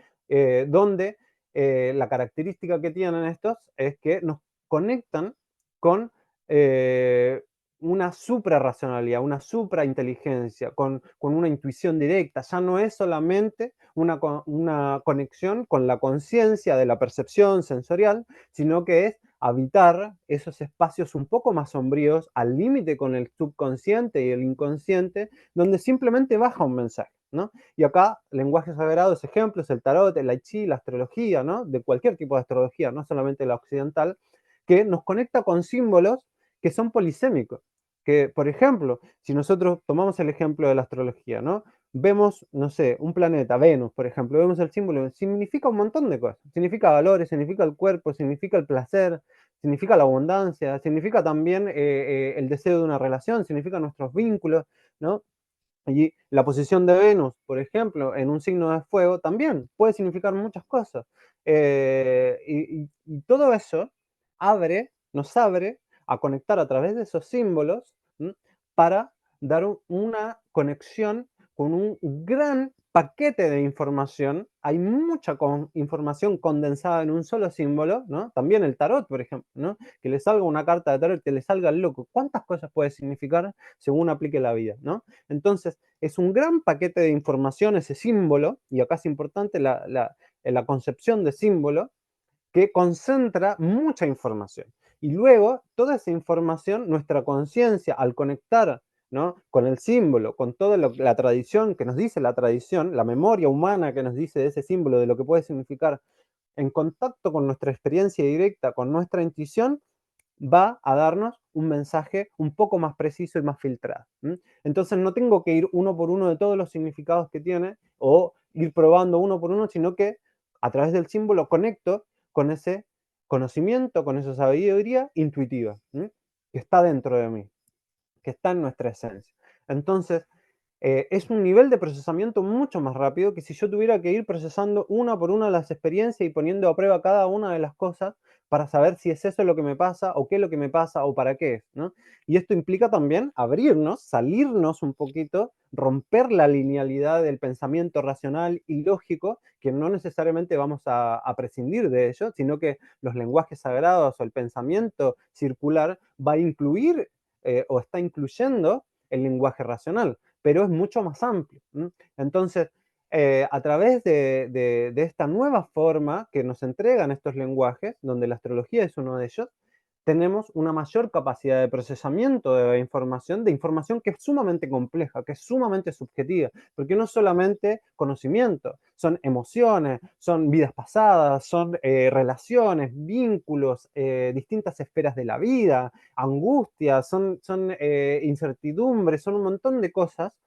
Donde la característica que tienen estos es que nos conectan con eh, una suprarracionalidad, una suprainteligencia, con una intuición directa. Ya no es solamente una conexión con la conciencia de la percepción sensorial, sino que es habitar esos espacios un poco más sombríos, al límite con el subconsciente y el inconsciente, donde simplemente baja un mensaje, ¿no? Y acá, lenguajes sagrados, ejemplos, el tarot, el tai chi, la astrología, ¿no? De cualquier tipo de astrología, no solamente la occidental, que nos conecta con símbolos que son polisémicos. Que, por ejemplo, si nosotros tomamos el ejemplo de la astrología, ¿no? Vemos, no sé, un planeta, Venus, por ejemplo, vemos el símbolo, significa un montón de cosas. Significa valores, significa el cuerpo, significa el placer, significa la abundancia, significa también el deseo de una relación, significa nuestros vínculos, ¿no? Y la posición de Venus, por ejemplo, en un signo de fuego, también puede significar muchas cosas. Y todo eso nos abre a conectar a través de esos símbolos, ¿m? Para dar una conexión con un gran paquete de información. Hay mucha información condensada en un solo símbolo, ¿no? También el tarot, por ejemplo, ¿no? Que le salga una carta de tarot, que le salga el loco. ¿Cuántas cosas puede significar según aplique la vida, ¿no? Entonces, es un gran paquete de información ese símbolo, y acá es importante la concepción de símbolo, que concentra mucha información. Y luego, toda esa información, nuestra conciencia, al conectar, ¿no? Con el símbolo, con toda la tradición que nos dice la tradición, la memoria humana que nos dice de ese símbolo, de lo que puede significar, en contacto con nuestra experiencia directa, con nuestra intuición, va a darnos un mensaje un poco más preciso y más filtrado. Entonces no tengo que ir uno por uno de todos los significados que tiene o ir probando uno por uno, sino que a través del símbolo conecto con ese conocimiento, con esa sabiduría intuitiva, que está dentro de mí, que está en nuestra esencia. Entonces, es un nivel de procesamiento mucho más rápido que si yo tuviera que ir procesando una por una las experiencias y poniendo a prueba cada una de las cosas para saber si es eso lo que me pasa o qué es lo que me pasa o para qué es, ¿no? Y esto implica también abrirnos, salirnos un poquito, romper la linealidad del pensamiento racional y lógico, que no necesariamente vamos a prescindir de ello, sino que los lenguajes sagrados o el pensamiento circular va a incluir o está incluyendo el lenguaje racional, pero es mucho más amplio. Entonces, a través de esta nueva forma que nos entregan estos lenguajes, donde la astrología es uno de ellos, tenemos una mayor capacidad de procesamiento de información que es sumamente compleja, que es sumamente subjetiva, porque no es solamente conocimiento, son emociones, son vidas pasadas, son relaciones, vínculos, distintas esferas de la vida, angustias, son incertidumbres, son un montón de cosas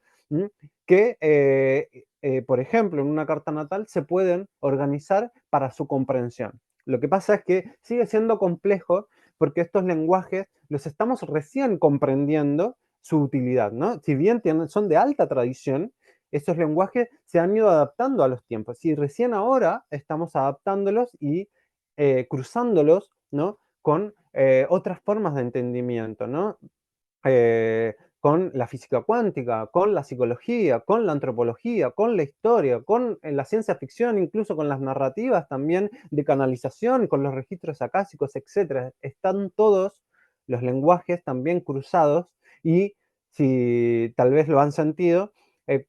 que, por ejemplo, en una carta natal se pueden organizar para su comprensión. Lo que pasa es que sigue siendo complejo porque estos lenguajes los estamos recién comprendiendo su utilidad, ¿no? Si bien son de alta tradición, estos lenguajes se han ido adaptando a los tiempos y recién ahora estamos adaptándolos y cruzándolos, ¿no? Con otras formas de entendimiento, ¿no? Con la física cuántica, con la psicología, con la antropología, con la historia, con la ciencia ficción, incluso con las narrativas también de canalización, con los registros acásicos, etc. Están todos los lenguajes también cruzados y si tal vez lo han sentido,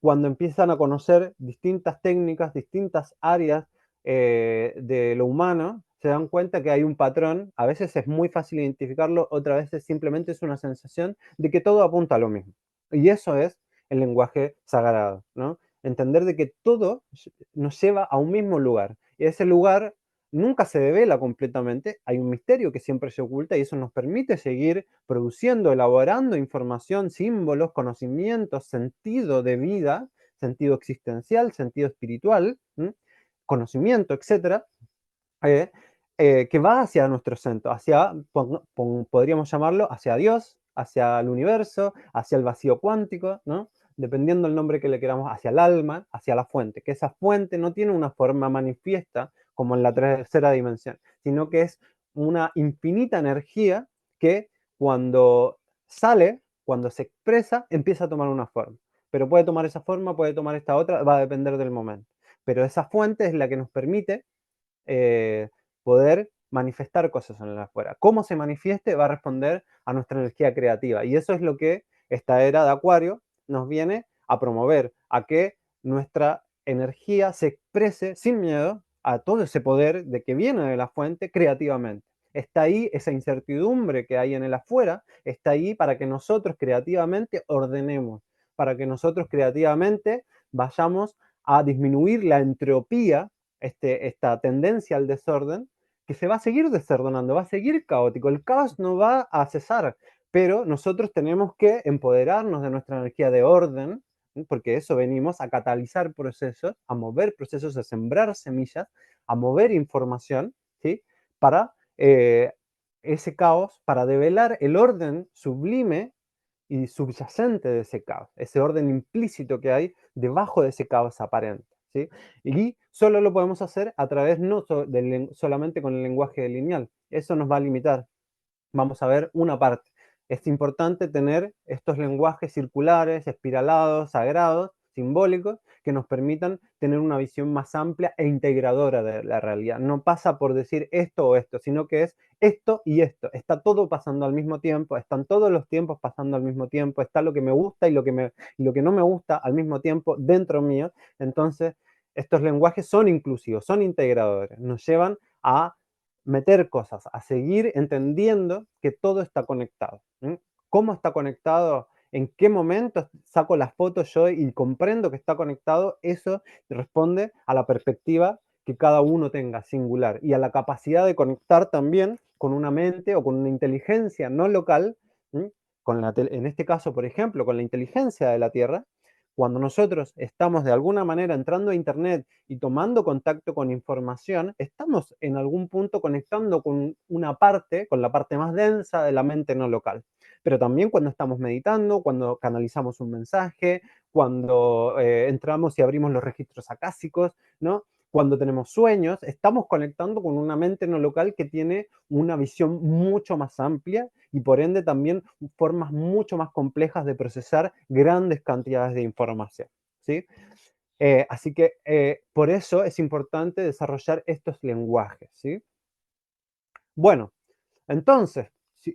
cuando empiezan a conocer distintas técnicas, distintas áreas de lo humano, se dan cuenta que hay un patrón, a veces es muy fácil identificarlo, otras veces simplemente es una sensación de que todo apunta a lo mismo. Y eso es el lenguaje sagrado, ¿no? Entender de que todo nos lleva a un mismo lugar. Y ese lugar nunca se devela completamente, hay un misterio que siempre se oculta y eso nos permite seguir produciendo, elaborando información, símbolos, conocimientos, sentido de vida, sentido existencial, sentido espiritual, conocimiento, etcétera, eh, que va hacia nuestro centro, hacia, podríamos llamarlo, hacia Dios, hacia el universo, hacia el vacío cuántico, ¿no? Dependiendo del nombre que le queramos, hacia el alma, hacia la fuente, que esa fuente no tiene una forma manifiesta como en la tercera dimensión, sino que es una infinita energía que cuando sale, cuando se expresa, empieza a tomar una forma. Pero puede tomar esa forma, puede tomar esta otra, va a depender del momento. Pero esa fuente es la que nos permite eh, poder manifestar cosas en el afuera. Cómo se manifieste va a responder a nuestra energía creativa. Y eso es lo que esta era de Acuario nos viene a promover, a que nuestra energía se exprese sin miedo a todo ese poder de que viene de la fuente creativamente. Está ahí esa incertidumbre que hay en el afuera, está ahí para que nosotros creativamente ordenemos, para que nosotros creativamente vayamos a disminuir la entropía, esta tendencia al desorden, que se va a seguir desordenando, va a seguir caótico. El caos no va a cesar, pero nosotros tenemos que empoderarnos de nuestra energía de orden, porque eso venimos a catalizar procesos, a mover procesos, a sembrar semillas, a mover información, ¿sí? Para ese caos, para develar el orden sublime y subyacente de ese caos, ese orden implícito que hay debajo de ese caos aparente, ¿sí? Y solo lo podemos hacer a través no solamente con el lenguaje lineal, eso nos va a limitar. Vamos a ver una parte. Es importante tener estos lenguajes circulares, espiralados, sagrados, simbólicos, que nos permitan tener una visión más amplia e integradora de la realidad. No pasa por decir esto o esto, sino que es esto y esto. Está todo pasando al mismo tiempo, están todos los tiempos pasando al mismo tiempo, está lo que me gusta y lo que no me gusta al mismo tiempo dentro mío. Entonces, estos lenguajes son inclusivos, son integradores, nos llevan a meter cosas, a seguir entendiendo que todo está conectado. ¿Cómo está conectado? ¿En qué momento saco las fotos yo y comprendo que está conectado? Eso responde a la perspectiva que cada uno tenga singular y a la capacidad de conectar también con una mente o con una inteligencia no local, en este caso, por ejemplo, con la inteligencia de la Tierra. Cuando nosotros estamos de alguna manera entrando a Internet y tomando contacto con información, estamos en algún punto conectando con una parte, con la parte más densa de la mente no local. Pero también cuando estamos meditando, cuando canalizamos un mensaje, cuando entramos y abrimos los registros acásicos, ¿no? Cuando tenemos sueños, estamos conectando con una mente no local que tiene una visión mucho más amplia y por ende también formas mucho más complejas de procesar grandes cantidades de información, ¿sí? Así que por eso es importante desarrollar estos lenguajes, ¿sí? Bueno, entonces,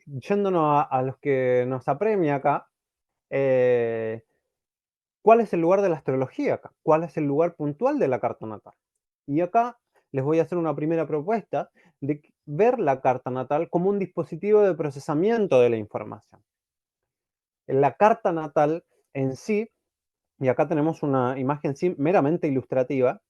yéndonos a los que nos apremia acá, eh, ¿cuál es el lugar de la astrología acá? ¿Cuál es el lugar puntual de la carta natal? Y acá les voy a hacer una primera propuesta de ver la carta natal como un dispositivo de procesamiento de la información. La carta natal en sí, y acá tenemos una imagen sí, meramente ilustrativa,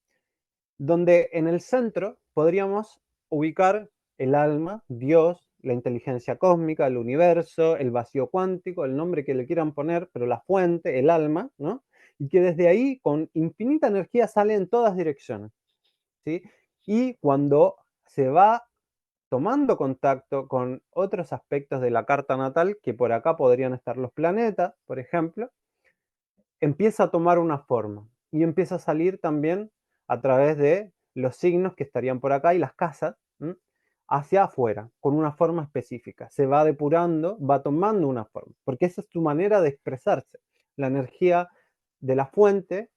donde en el centro podríamos ubicar el alma, Dios, la inteligencia cósmica, el universo, el vacío cuántico, el nombre que le quieran poner, pero la fuente, el alma, ¿no? Y que desde ahí con infinita energía sale en todas direcciones, ¿sí? Y cuando se va tomando contacto con otros aspectos de la carta natal, que por acá podrían estar los planetas, por ejemplo, empieza a tomar una forma y empieza a salir también a través de los signos que estarían por acá y las casas, hacia afuera, con una forma específica. Se va depurando, va tomando una forma, porque esa es tu manera de expresarse. La energía de la fuente,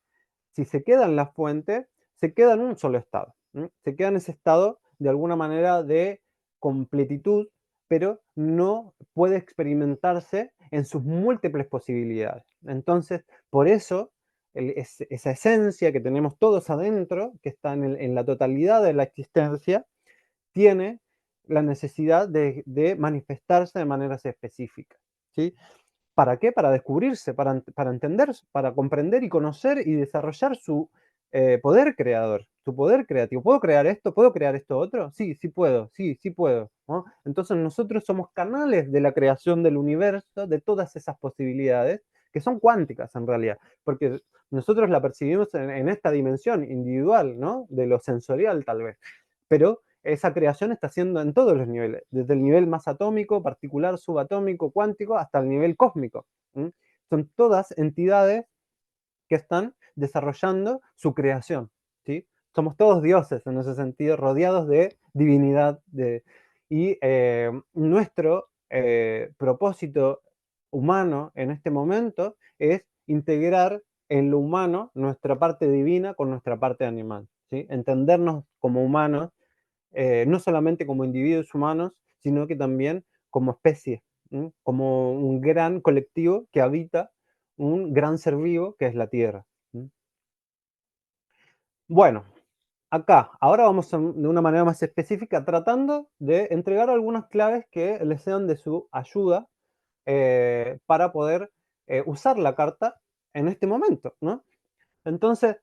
si se queda en la fuente, se queda en un solo estado. Se queda en ese estado de alguna manera de completitud, pero no puede experimentarse en sus múltiples posibilidades. Entonces, por eso, esa esencia que tenemos todos adentro, que está en la totalidad de la existencia, tiene la necesidad de manifestarse de maneras específicas, ¿sí? ¿Para qué? Para descubrirse, para entender, para comprender y conocer y desarrollar su poder creador, su poder creativo. ¿Puedo crear esto? ¿Puedo crear esto otro? Sí, sí puedo, sí, sí puedo, ¿no? Entonces nosotros somos canales de la creación del universo, de todas esas posibilidades, que son cuánticas en realidad, porque nosotros la percibimos en esta dimensión individual, ¿no? De lo sensorial tal vez, pero esa creación está haciendo en todos los niveles, desde el nivel más atómico, particular, subatómico, cuántico, hasta el nivel cósmico. Son todas entidades que están desarrollando su creación, ¿sí? Somos todos dioses en ese sentido, rodeados de divinidad. Y nuestro propósito humano en este momento es integrar en lo humano nuestra parte divina con nuestra parte animal, ¿sí? Entendernos como humanos, no solamente como individuos humanos, sino que también como especie, como un gran colectivo que habita un gran ser vivo que es la Tierra. Bueno, acá, ahora vamos de una manera más específica tratando de entregar algunas claves que les sean de su ayuda para poder usar la carta en este momento, ¿no? Entonces,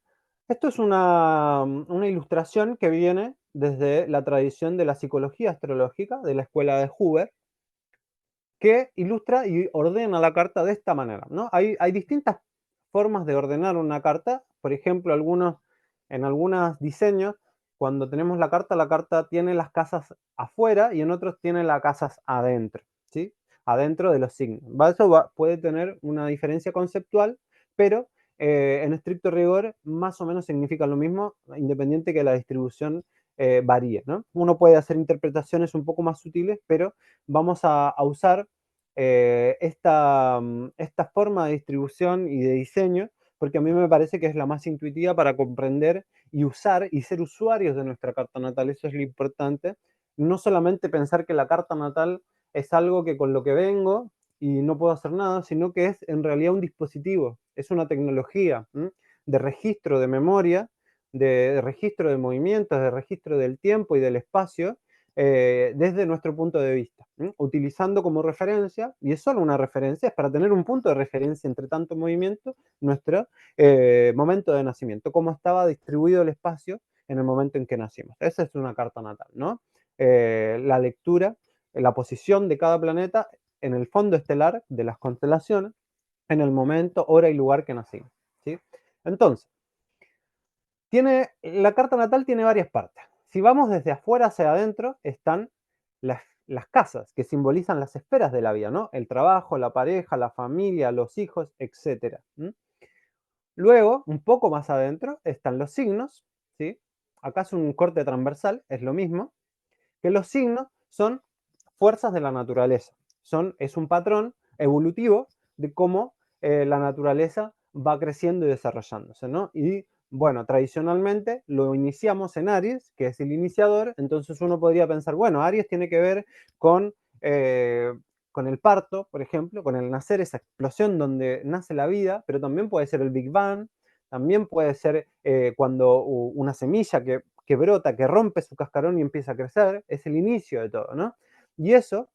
esto es una ilustración que viene desde la tradición de la psicología astrológica de la escuela de Huber, que ilustra y ordena la carta de esta manera, ¿no? Hay distintas formas de ordenar una carta. Por ejemplo, en algunos diseños, cuando tenemos la carta tiene las casas afuera y en otros tiene las casas adentro, ¿sí? Adentro de los signos. Puede tener una diferencia conceptual, pero en estricto rigor más o menos significa lo mismo, independiente que la distribución varíe, ¿no? Uno puede hacer interpretaciones un poco más sutiles, pero vamos a usar esta forma de distribución y de diseño, porque a mí me parece que es la más intuitiva para comprender y usar y ser usuarios de nuestra carta natal. Eso es lo importante. No solamente pensar que la carta natal es algo que con lo que vengo y no puedo hacer nada, sino que es en realidad un dispositivo, es una tecnología de registro de memoria, de registro de movimientos, de registro del tiempo y del espacio, desde nuestro punto de vista, utilizando como referencia, y es solo una referencia, es para tener un punto de referencia entre tanto movimiento, nuestro momento de nacimiento, cómo estaba distribuido el espacio en el momento en que nacimos. Esa es una carta natal, ¿no? La lectura, la posición de cada planeta en el fondo estelar de las constelaciones, en el momento, hora y lugar que nacimos, ¿sí? Entonces, la carta natal tiene varias partes. Si vamos desde afuera hacia adentro, están las casas, que simbolizan las esferas de la vida, ¿no? El trabajo, la pareja, la familia, los hijos, etc. Luego, un poco más adentro, están los signos, ¿sí? Acá es un corte transversal, es lo mismo, que los signos son fuerzas de la naturaleza. Es un patrón evolutivo de cómo la naturaleza va creciendo y desarrollándose, ¿no? Y bueno, tradicionalmente lo iniciamos en Aries, que es el iniciador. Entonces uno podría pensar, bueno, Aries tiene que ver con, eh, con el parto, por ejemplo, con el nacer, esa explosión donde nace la vida, pero también puede ser el Big Bang, también puede ser cuando una semilla que brota, que rompe su cascarón y empieza a crecer, es el inicio de todo, ¿no? Y eso,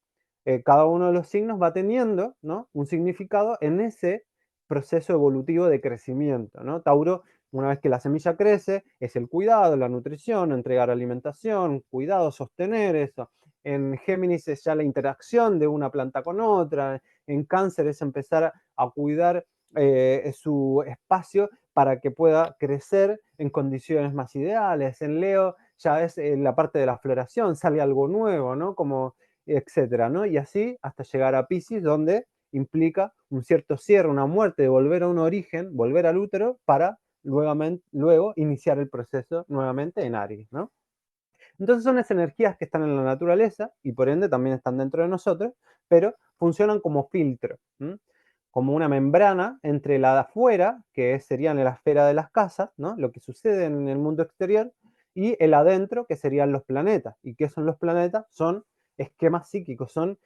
cada uno de los signos va teniendo, ¿no?, un significado en ese proceso evolutivo de crecimiento, ¿no? Tauro, una vez que la semilla crece, es el cuidado, la nutrición, entregar alimentación, cuidado, sostener eso. En Géminis es ya la interacción de una planta con otra. En Cáncer es empezar a cuidar su espacio para que pueda crecer en condiciones más ideales. En Leo ya es la parte de la floración, sale algo nuevo, ¿no? Como etcétera, ¿no? Y así hasta llegar a Piscis, donde implica un cierto cierre, una muerte, de volver a un origen, volver al útero, para luego iniciar el proceso nuevamente en Aries, ¿no? Entonces son esas energías que están en la naturaleza y por ende también están dentro de nosotros, pero funcionan como filtro, como una membrana entre la de afuera, que sería la esfera de las casas, ¿no?, lo que sucede en el mundo exterior, y el adentro, que serían los planetas. ¿Y qué son los planetas? Son esquemas psíquicos, son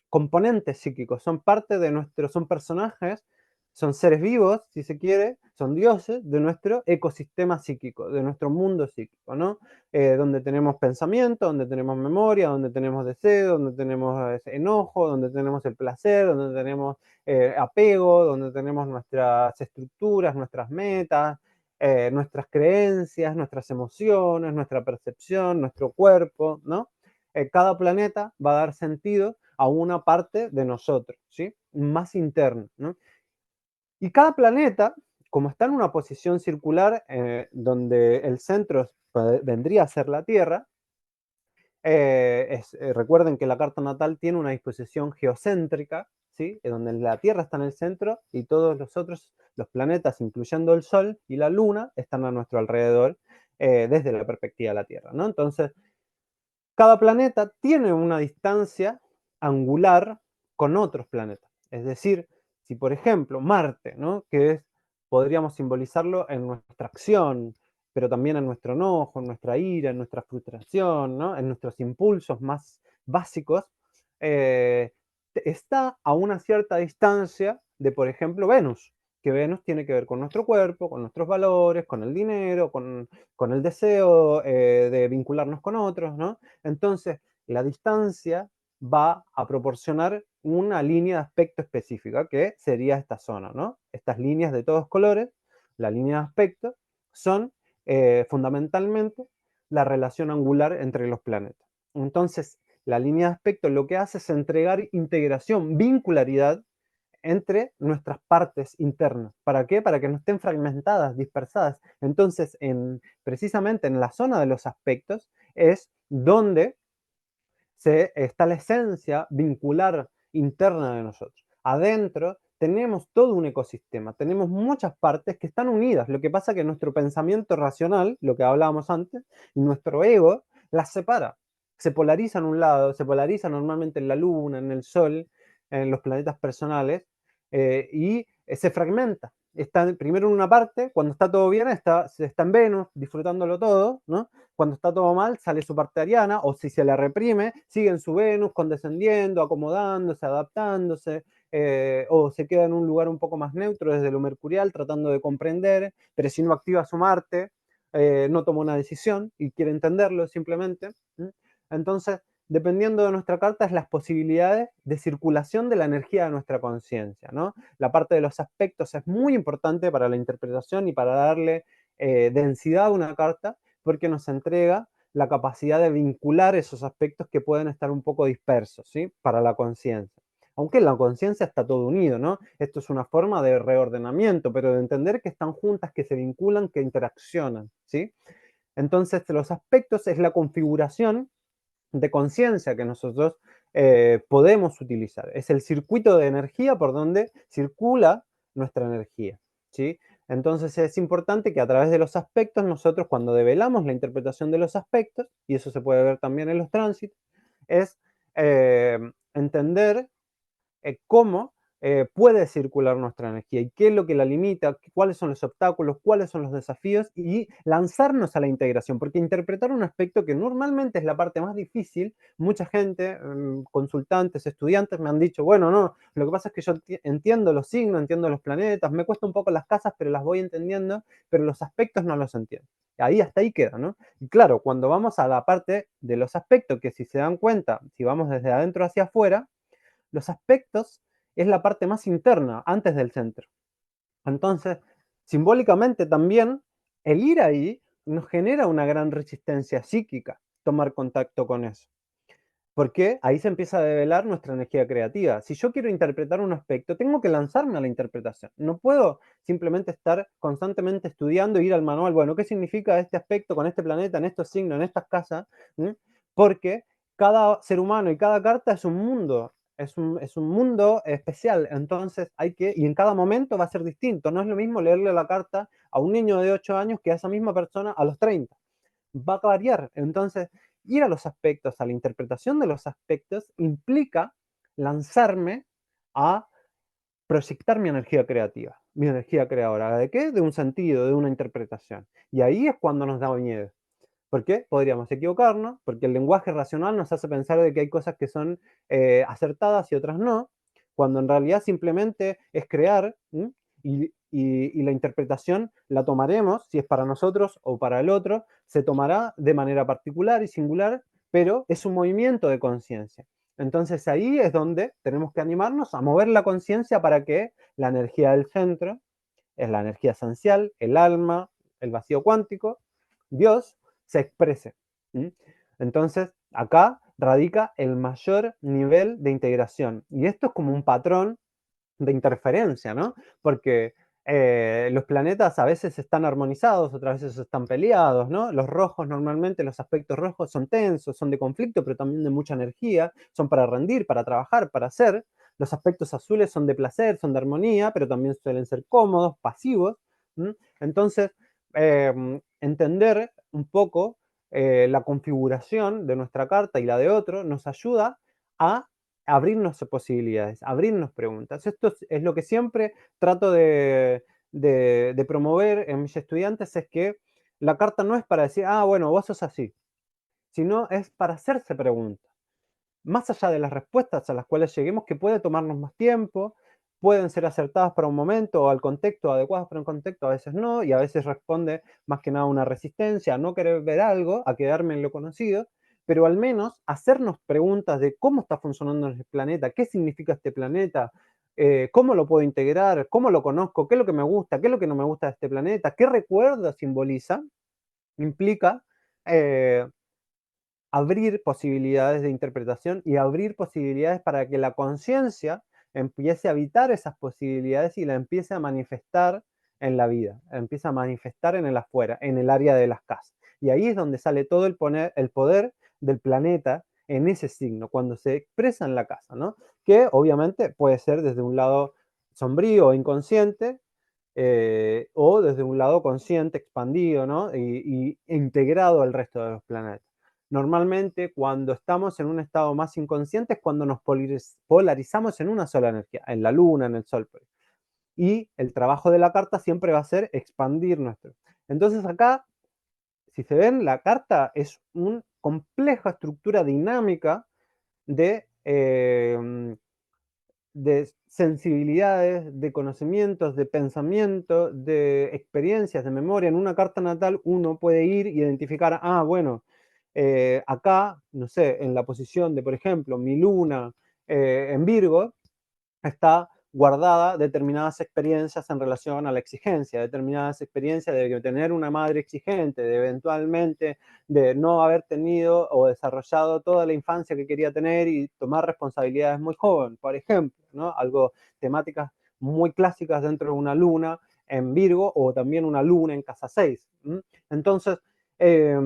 componentes psíquicos, son parte de son personajes, son seres vivos, si se quiere, son dioses de nuestro ecosistema psíquico, de nuestro mundo psíquico, ¿no? Donde tenemos pensamiento, donde tenemos memoria, donde tenemos deseo, donde tenemos enojo, donde tenemos el placer, donde tenemos apego, donde tenemos nuestras estructuras, nuestras metas, nuestras creencias, nuestras emociones, nuestra percepción, nuestro cuerpo, ¿no? Cada planeta va a dar sentido a una parte de nosotros, ¿sí? Más interna, ¿no? Y cada planeta, como está en una posición circular, donde el centro vendría a ser la Tierra, Recuerden que la carta natal tiene una disposición geocéntrica, ¿sí? Donde la Tierra está en el centro y todos los planetas, incluyendo el Sol y la Luna, están a nuestro alrededor desde la perspectiva de la Tierra, ¿no? Entonces, cada planeta tiene una distancia angular con otros planetas. Es decir, si por ejemplo Marte, ¿no? Podríamos simbolizarlo en nuestra acción, pero también en nuestro enojo, en nuestra ira, en nuestra frustración, ¿no? En nuestros impulsos más básicos, eh, está a una cierta distancia de, por ejemplo, Venus, que Venus tiene que ver con nuestro cuerpo, con nuestros valores, con el dinero, con el deseo de vincularnos con otros, ¿no? Entonces, la distancia va a proporcionar una línea de aspecto específica, que sería esta zona, ¿no? Estas líneas de todos colores, la línea de aspecto, son fundamentalmente la relación angular entre los planetas. Entonces, la línea de aspecto lo que hace es entregar integración, vincularidad entre nuestras partes internas. ¿Para qué? Para que no estén fragmentadas, dispersadas. Entonces, precisamente en la zona de los aspectos es donde está la esencia vincular interna de nosotros. Adentro tenemos todo un ecosistema, tenemos muchas partes que están unidas. Lo que pasa es que nuestro pensamiento racional, lo que hablábamos antes, y nuestro ego las separa. Se polariza en un lado, se polariza normalmente en la luna, en el sol, en los planetas personales, y se fragmenta. Está primero en una parte, cuando está todo bien, está en Venus, disfrutándolo todo, ¿no? Cuando está todo mal, sale su parte ariana, o si se la reprime, sigue en su Venus, condescendiendo, acomodándose, adaptándose, o se queda en un lugar un poco más neutro desde lo mercurial, tratando de comprender, pero si no activa su Marte, no toma una decisión y quiere entenderlo simplemente. Entonces, dependiendo de nuestra carta, es las posibilidades de circulación de la energía de nuestra conciencia, ¿no? La parte de los aspectos es muy importante para la interpretación y para darle densidad a una carta, porque nos entrega la capacidad de vincular esos aspectos que pueden estar un poco dispersos, ¿sí? Para la conciencia. Aunque en la conciencia está todo unido, ¿no? Esto es una forma de reordenamiento, pero de entender que están juntas, que se vinculan, que interaccionan, ¿sí? Entonces, los aspectos es la configuración de conciencia que nosotros podemos utilizar. Es el circuito de energía por donde circula nuestra energía, ¿sí? Entonces es importante que a través de los aspectos nosotros cuando develamos la interpretación de los aspectos, y eso se puede ver también en los tránsitos, es entender cómo puede circular nuestra energía y qué es lo que la limita, cuáles son los obstáculos, cuáles son los desafíos y lanzarnos a la integración, porque interpretar un aspecto que normalmente es la parte más difícil, mucha gente, consultantes, estudiantes me han dicho, bueno, no, lo que pasa es que yo entiendo los signos, entiendo los planetas, me cuesta un poco las casas, pero las voy entendiendo, pero los aspectos no los entiendo. Ahí hasta ahí queda, ¿no? Y claro, cuando vamos a la parte de los aspectos, que si se dan cuenta, si vamos desde adentro hacia afuera, los aspectos es la parte más interna, antes del centro. Entonces, simbólicamente también, el ir ahí nos genera una gran resistencia psíquica, tomar contacto con eso. Porque ahí se empieza a develar nuestra energía creativa. Si yo quiero interpretar un aspecto, tengo que lanzarme a la interpretación. No puedo simplemente estar constantemente estudiando e ir al manual. Bueno, ¿qué significa este aspecto con este planeta, en estos signos, en estas casas? ¿Mm? Porque cada ser humano y cada carta es un mundo. Es un mundo especial. Entonces hay que, y en cada momento va a ser distinto. No es lo mismo leerle la carta a un niño de 8 años que a esa misma persona a los 30. Va a variar. Entonces, ir a los aspectos, a la interpretación de los aspectos, implica lanzarme a proyectar mi energía creativa, mi energía creadora. ¿De qué? De un sentido, de una interpretación. Y ahí es cuando nos da miedo. ¿Por qué? Podríamos equivocarnos, porque el lenguaje racional nos hace pensar de que hay cosas que son acertadas y otras no, cuando en realidad simplemente es crear, y la interpretación la tomaremos, si es para nosotros o para el otro, se tomará de manera particular y singular, pero es un movimiento de conciencia. Entonces ahí es donde tenemos que animarnos a mover la conciencia para que la energía del centro, es la energía esencial, el alma, el vacío cuántico, Dios, se exprese. Entonces, acá radica el mayor nivel de integración. Y esto es como un patrón de interferencia, ¿no? Porque los planetas a veces están armonizados, otras veces están peleados, ¿no? Los rojos normalmente, los aspectos rojos son tensos, son de conflicto, pero también de mucha energía, son para rendir, para trabajar, para hacer. Los aspectos azules son de placer, son de armonía, pero también suelen ser cómodos, pasivos. ¿Mm? Entonces, entender un poco la configuración de nuestra carta y la de otro nos ayuda a abrirnos posibilidades, abrirnos preguntas. Esto es lo que siempre trato de promover en mis estudiantes, es que la carta no es para decir, ah, bueno, vos sos así, sino es para hacerse preguntas. Más allá de las respuestas a las cuales lleguemos, que puede tomarnos más tiempo, pueden ser acertadas para un momento o al contexto, adecuadas para un contexto, a veces no, y a veces responde más que nada una resistencia a no querer ver algo, a quedarme en lo conocido, pero al menos hacernos preguntas de cómo está funcionando el planeta, qué significa este planeta, cómo lo puedo integrar, cómo lo conozco, qué es lo que me gusta, qué es lo que no me gusta de este planeta, qué recuerdo simboliza, implica eh, abrir posibilidades de interpretación y abrir posibilidades para que la conciencia empiece a habitar esas posibilidades y la empiece a manifestar en la vida, empieza a manifestar en el afuera, en el área de las casas. Y ahí es donde sale todo el poder del planeta en ese signo, cuando se expresa en la casa, ¿no? Que obviamente puede ser desde un lado sombrío o inconsciente, o desde un lado consciente, expandido, ¿no? Y integrado al resto de los planetas. Normalmente, cuando estamos en un estado más inconsciente es cuando nos polarizamos en una sola energía, en la luna, en el sol. Y el trabajo de la carta siempre va a ser expandir nuestro. Entonces acá, si se ven, la carta es una compleja estructura dinámica de sensibilidades, de conocimientos, de pensamiento, de experiencias, de memoria. En una carta natal uno puede ir e identificar, ah, bueno, acá, no sé, en la posición de, por ejemplo, mi luna en Virgo, está guardada determinadas experiencias en relación a la exigencia, determinadas experiencias de tener una madre exigente, de eventualmente de no haber tenido o desarrollado toda la infancia que quería tener y tomar responsabilidades muy joven, por ejemplo, ¿no? Algo, temáticas muy clásicas dentro de una luna en Virgo o también una luna en casa 6. Entonces, eh,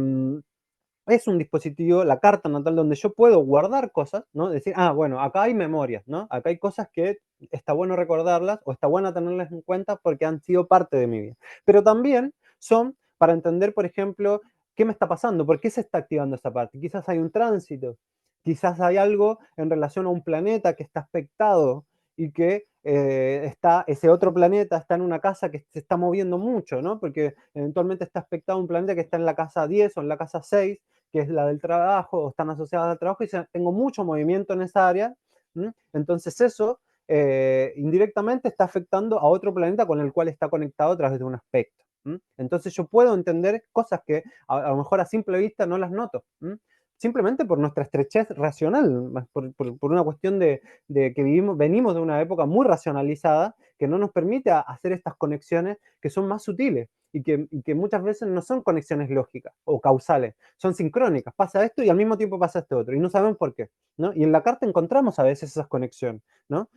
es un dispositivo, la carta natal, donde yo puedo guardar cosas, ¿no? Decir, ah, bueno, acá hay memorias, ¿no? Acá hay cosas que está bueno recordarlas o está bueno tenerlas en cuenta porque han sido parte de mi vida. Pero también son para entender, por ejemplo, qué me está pasando, por qué se está activando esa parte. Quizás hay un tránsito, quizás hay algo en relación a un planeta que está afectado y que ese otro planeta está en una casa que se está moviendo mucho, ¿no? Porque eventualmente está afectado un planeta que está en la casa 10 o en la casa 6, que es la del trabajo, o están asociadas al trabajo, y tengo mucho movimiento en esa área. Entonces eso indirectamente está afectando a otro planeta con el cual está conectado a través de un aspecto. Entonces yo puedo entender cosas que a lo mejor a simple vista no las noto. Simplemente por nuestra estrechez racional, por una cuestión de que venimos de una época muy racionalizada que no nos permite hacer estas conexiones que son más sutiles y que muchas veces no son conexiones lógicas o causales, son sincrónicas. Pasa esto y al mismo tiempo pasa este otro y no sabemos por qué, ¿no? Y en la carta encontramos a veces esas conexiones, ¿no?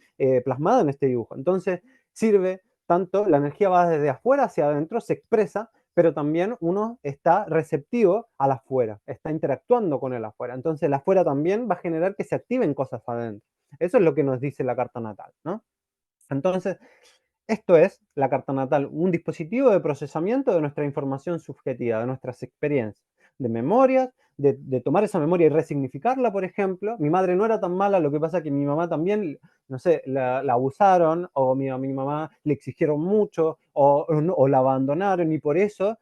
Plasmadas en este dibujo. Entonces sirve tanto, la energía va desde afuera hacia adentro, se expresa, pero también uno está receptivo al afuera, está interactuando con el afuera. Entonces el afuera también va a generar que se activen cosas adentro. Eso es lo que nos dice la carta natal, ¿no? Entonces, esto es la carta natal, un dispositivo de procesamiento de nuestra información subjetiva, de nuestras experiencias, de memorias, de tomar esa memoria y resignificarla, por ejemplo. Mi madre no era tan mala, lo que pasa es que mi mamá también, no sé, la abusaron, o mi mamá le exigieron mucho, o la abandonaron, y por eso,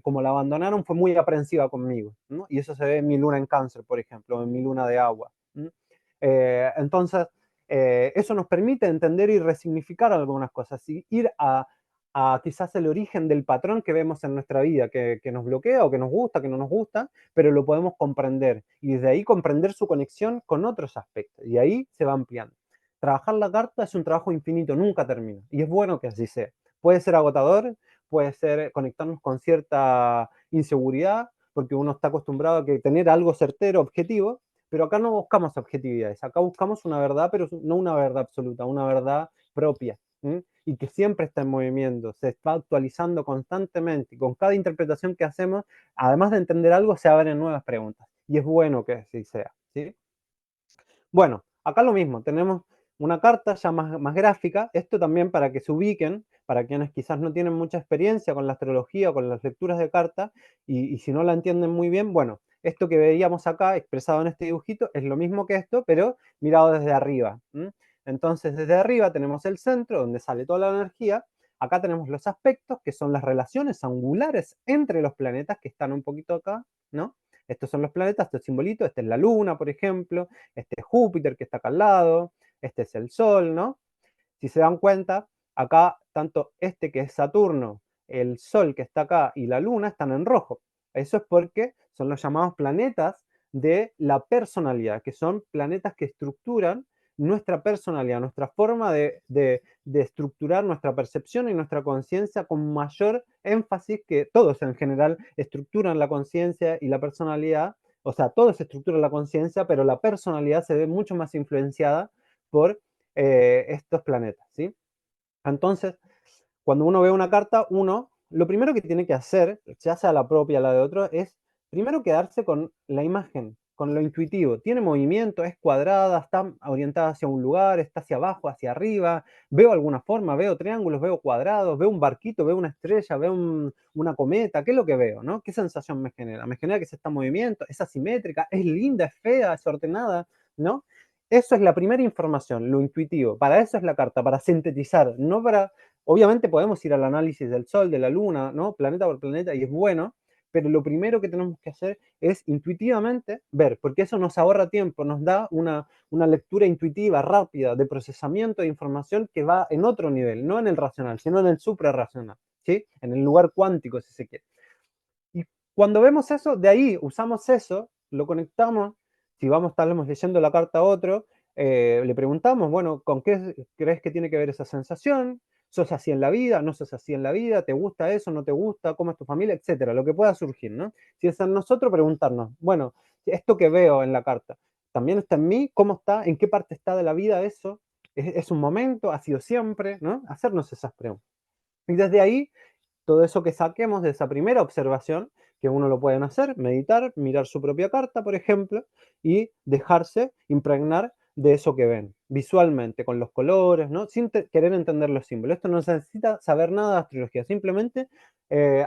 como la abandonaron, fue muy aprensiva conmigo, ¿no? Y eso se ve en mi luna en cáncer, por ejemplo, en mi luna de agua. Entonces, eso nos permite entender y resignificar algunas cosas y ir a quizás el origen del patrón que vemos en nuestra vida, que nos bloquea o que nos gusta, que no nos gusta, pero lo podemos comprender y desde ahí comprender su conexión con otros aspectos y ahí se va ampliando. Trabajar la carta es un trabajo infinito, nunca termina y es bueno que así sea. Puede ser agotador, puede ser conectarnos con cierta inseguridad, porque uno está acostumbrado a que tener algo certero, objetivo, pero acá no buscamos objetividades, acá buscamos una verdad, pero no una verdad absoluta, una verdad propia, ¿m? Y que siempre está en movimiento, se está actualizando constantemente. Y con cada interpretación que hacemos, además de entender algo, se abren nuevas preguntas. Y es bueno que así sea, ¿sí? Bueno, acá lo mismo, tenemos una carta ya más gráfica, esto también para que se ubiquen, para quienes quizás no tienen mucha experiencia con la astrología o con las lecturas de carta, y si no la entienden muy bien, bueno, esto que veíamos acá expresado en este dibujito es lo mismo que esto, pero mirado desde arriba. ¿M? Entonces, desde arriba tenemos el centro, donde sale toda la energía, acá tenemos los aspectos, que son las relaciones angulares entre los planetas, que están un poquito acá, ¿no? Estos son los planetas, este simbolito, este es la Luna, por ejemplo, este es Júpiter que está acá al lado, este es el Sol, ¿no? Si se dan cuenta, acá tanto este que es Saturno, el Sol que está acá y la Luna están en rojo. Eso es porque son los llamados planetas de la personalidad, que son planetas que estructuran nuestra personalidad, nuestra forma de estructurar nuestra percepción y nuestra conciencia con mayor énfasis, que todos en general estructuran la conciencia y la personalidad. O sea, todos estructuran la conciencia, pero la personalidad se ve mucho más influenciada por estos planetas, ¿sí? Entonces, cuando uno ve una carta, uno, lo primero que tiene que hacer, ya sea la propia o la de otro, es primero quedarse con la imagen, con lo intuitivo. Tiene movimiento, es cuadrada, está orientada hacia un lugar, está hacia abajo, hacia arriba. Veo alguna forma, veo triángulos, veo cuadrados, veo un barquito, veo una estrella, veo una cometa. ¿Qué es lo que veo? ¿No? ¿Qué sensación me genera? Me genera que se está en movimiento, es asimétrica, es linda, es fea, es ordenada, ¿no? Eso es la primera información, lo intuitivo. Para eso es la carta, para sintetizar, no para. Obviamente podemos ir al análisis del Sol, de la Luna, ¿no? Planeta por planeta, y es bueno, pero lo primero que tenemos que hacer es intuitivamente ver, porque eso nos ahorra tiempo, nos da una lectura intuitiva, rápida, de procesamiento de información que va en otro nivel, no en el racional, sino en el suprarracional, ¿sí? En el lugar cuántico, si se quiere. Y cuando vemos eso, de ahí usamos eso, lo conectamos, si vamos, estamos leyendo la carta a otro, le preguntamos, bueno, ¿con qué crees que tiene que ver esa sensación? ¿Sos así en la vida? ¿No sos así en la vida? ¿Te gusta eso? ¿No te gusta? ¿Cómo es tu familia? Etcétera, lo que pueda surgir, ¿no? Si es en nosotros, preguntarnos, bueno, esto que veo en la carta, ¿también está en mí? ¿Cómo está? ¿En qué parte está de la vida eso? ¿Es un momento? ¿Ha sido siempre? ¿No? Hacernos esas preguntas. Y desde ahí todo eso que saquemos de esa primera observación, que uno lo pueden hacer, meditar, mirar su propia carta, por ejemplo, y dejarse impregnar de eso que ven, visualmente, con los colores, ¿no? Sin querer entender los símbolos. Esto no se necesita saber nada de astrología, simplemente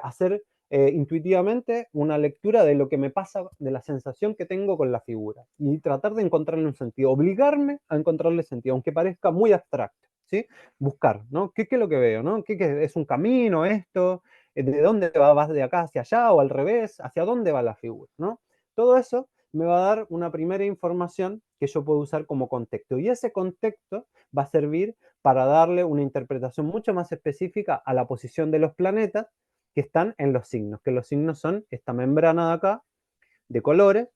hacer intuitivamente una lectura de lo que me pasa, de la sensación que tengo con la figura, y tratar de encontrarle un sentido, obligarme a encontrarle sentido, aunque parezca muy abstracto, ¿sí? Buscar, ¿no? ¿Qué es lo que veo, ¿no? ¿Qué es un camino esto? ¿De dónde va? ¿Vas de acá hacia allá o al revés? ¿Hacia dónde va la figura, ¿no? Todo eso me va a dar una primera información que yo puedo usar como contexto. Y ese contexto va a servir para darle una interpretación mucho más específica a la posición de los planetas que están en los signos, que los signos son esta membrana de acá, de colores,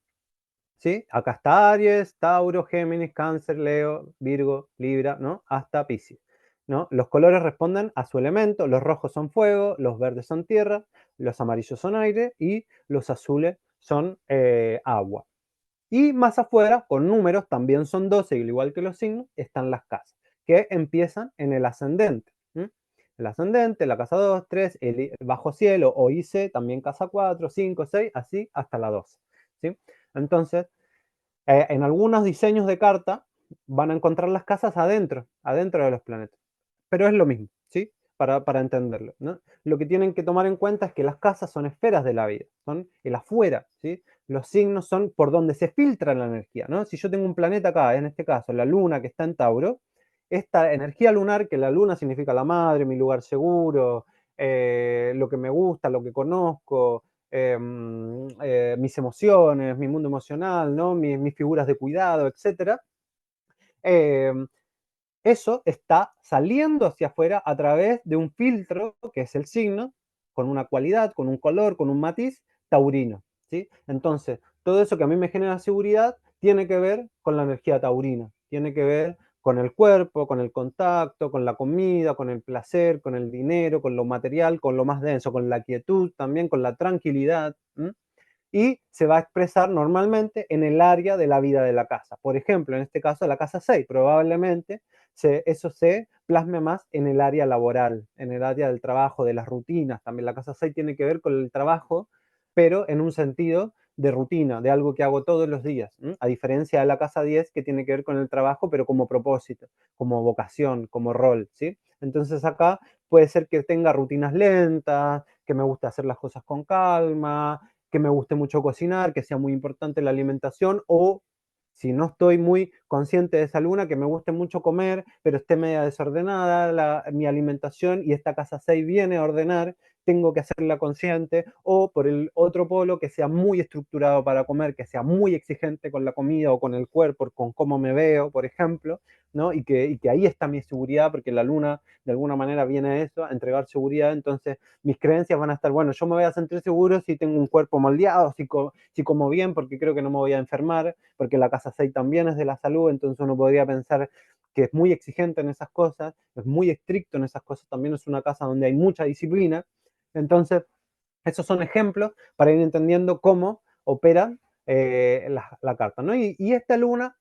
¿sí? Acá está Aries, Tauro, Géminis, Cáncer, Leo, Virgo, Libra, ¿no? Hasta Piscis, ¿no? Los colores responden a su elemento, los rojos son fuego, los verdes son tierra, los amarillos son aire y los azules son agua. Y más afuera, con números, también son 12, al igual que los signos, están las casas, que empiezan en el ascendente. ¿M? El ascendente, la casa 2, 3, el bajo cielo o IC, también casa 4, 5, 6, así hasta la 12. ¿Sí? Entonces, en algunos diseños de carta van a encontrar las casas adentro de los planetas. Pero es lo mismo, ¿sí? Para entenderlo, ¿no? Lo que tienen que tomar en cuenta es que las casas son esferas de la vida, son el afuera, ¿sí? Los signos son por donde se filtra la energía, ¿no? Si yo tengo un planeta acá, en este caso la luna que está en Tauro, esta energía lunar, que la luna significa la madre, mi lugar seguro, lo que me gusta, lo que conozco, mis emociones, mi mundo emocional, ¿no? Mis figuras de cuidado, etcétera. Eh, Eso está saliendo hacia afuera a través de un filtro, que es el signo, con una cualidad, con un color, con un matiz taurino, ¿sí? Entonces, todo eso que a mí me genera seguridad tiene que ver con la energía taurina, tiene que ver con el cuerpo, con el contacto, con la comida, con el placer, con el dinero, con lo material, con lo más denso, con la quietud también, con la tranquilidad. ¿M? Y se va a expresar normalmente en el área de la vida de la casa. Por ejemplo, en este caso, la casa 6 probablemente eso se plasme más en el área laboral, en el área del trabajo, de las rutinas. También la casa 6 tiene que ver con el trabajo, pero en un sentido de rutina, de algo que hago todos los días, a diferencia de la casa 10 que tiene que ver con el trabajo, pero como propósito, como vocación, como rol, ¿sí? Entonces acá puede ser que tenga rutinas lentas, que me guste hacer las cosas con calma, que me guste mucho cocinar, que sea muy importante la alimentación, o si no estoy muy consciente de esa luna, que me guste mucho comer, pero esté media desordenada mi alimentación y esta casa 6 viene a ordenar, tengo que hacerla consciente, o por el otro polo, que sea muy estructurado para comer, que sea muy exigente con la comida o con el cuerpo, con cómo me veo, por ejemplo, ¿no? Y que ahí está mi seguridad, porque la luna de alguna manera viene a eso, a entregar seguridad. Entonces mis creencias van a estar, bueno, yo me voy a sentir seguro si tengo un cuerpo moldeado, si como bien, porque creo que no me voy a enfermar, porque la casa 6 también es de la salud, entonces uno podría pensar que es muy exigente en esas cosas, es muy estricto en esas cosas, también es una casa donde hay mucha disciplina. Entonces, esos son ejemplos para ir entendiendo cómo opera la carta, ¿no? Y esta luna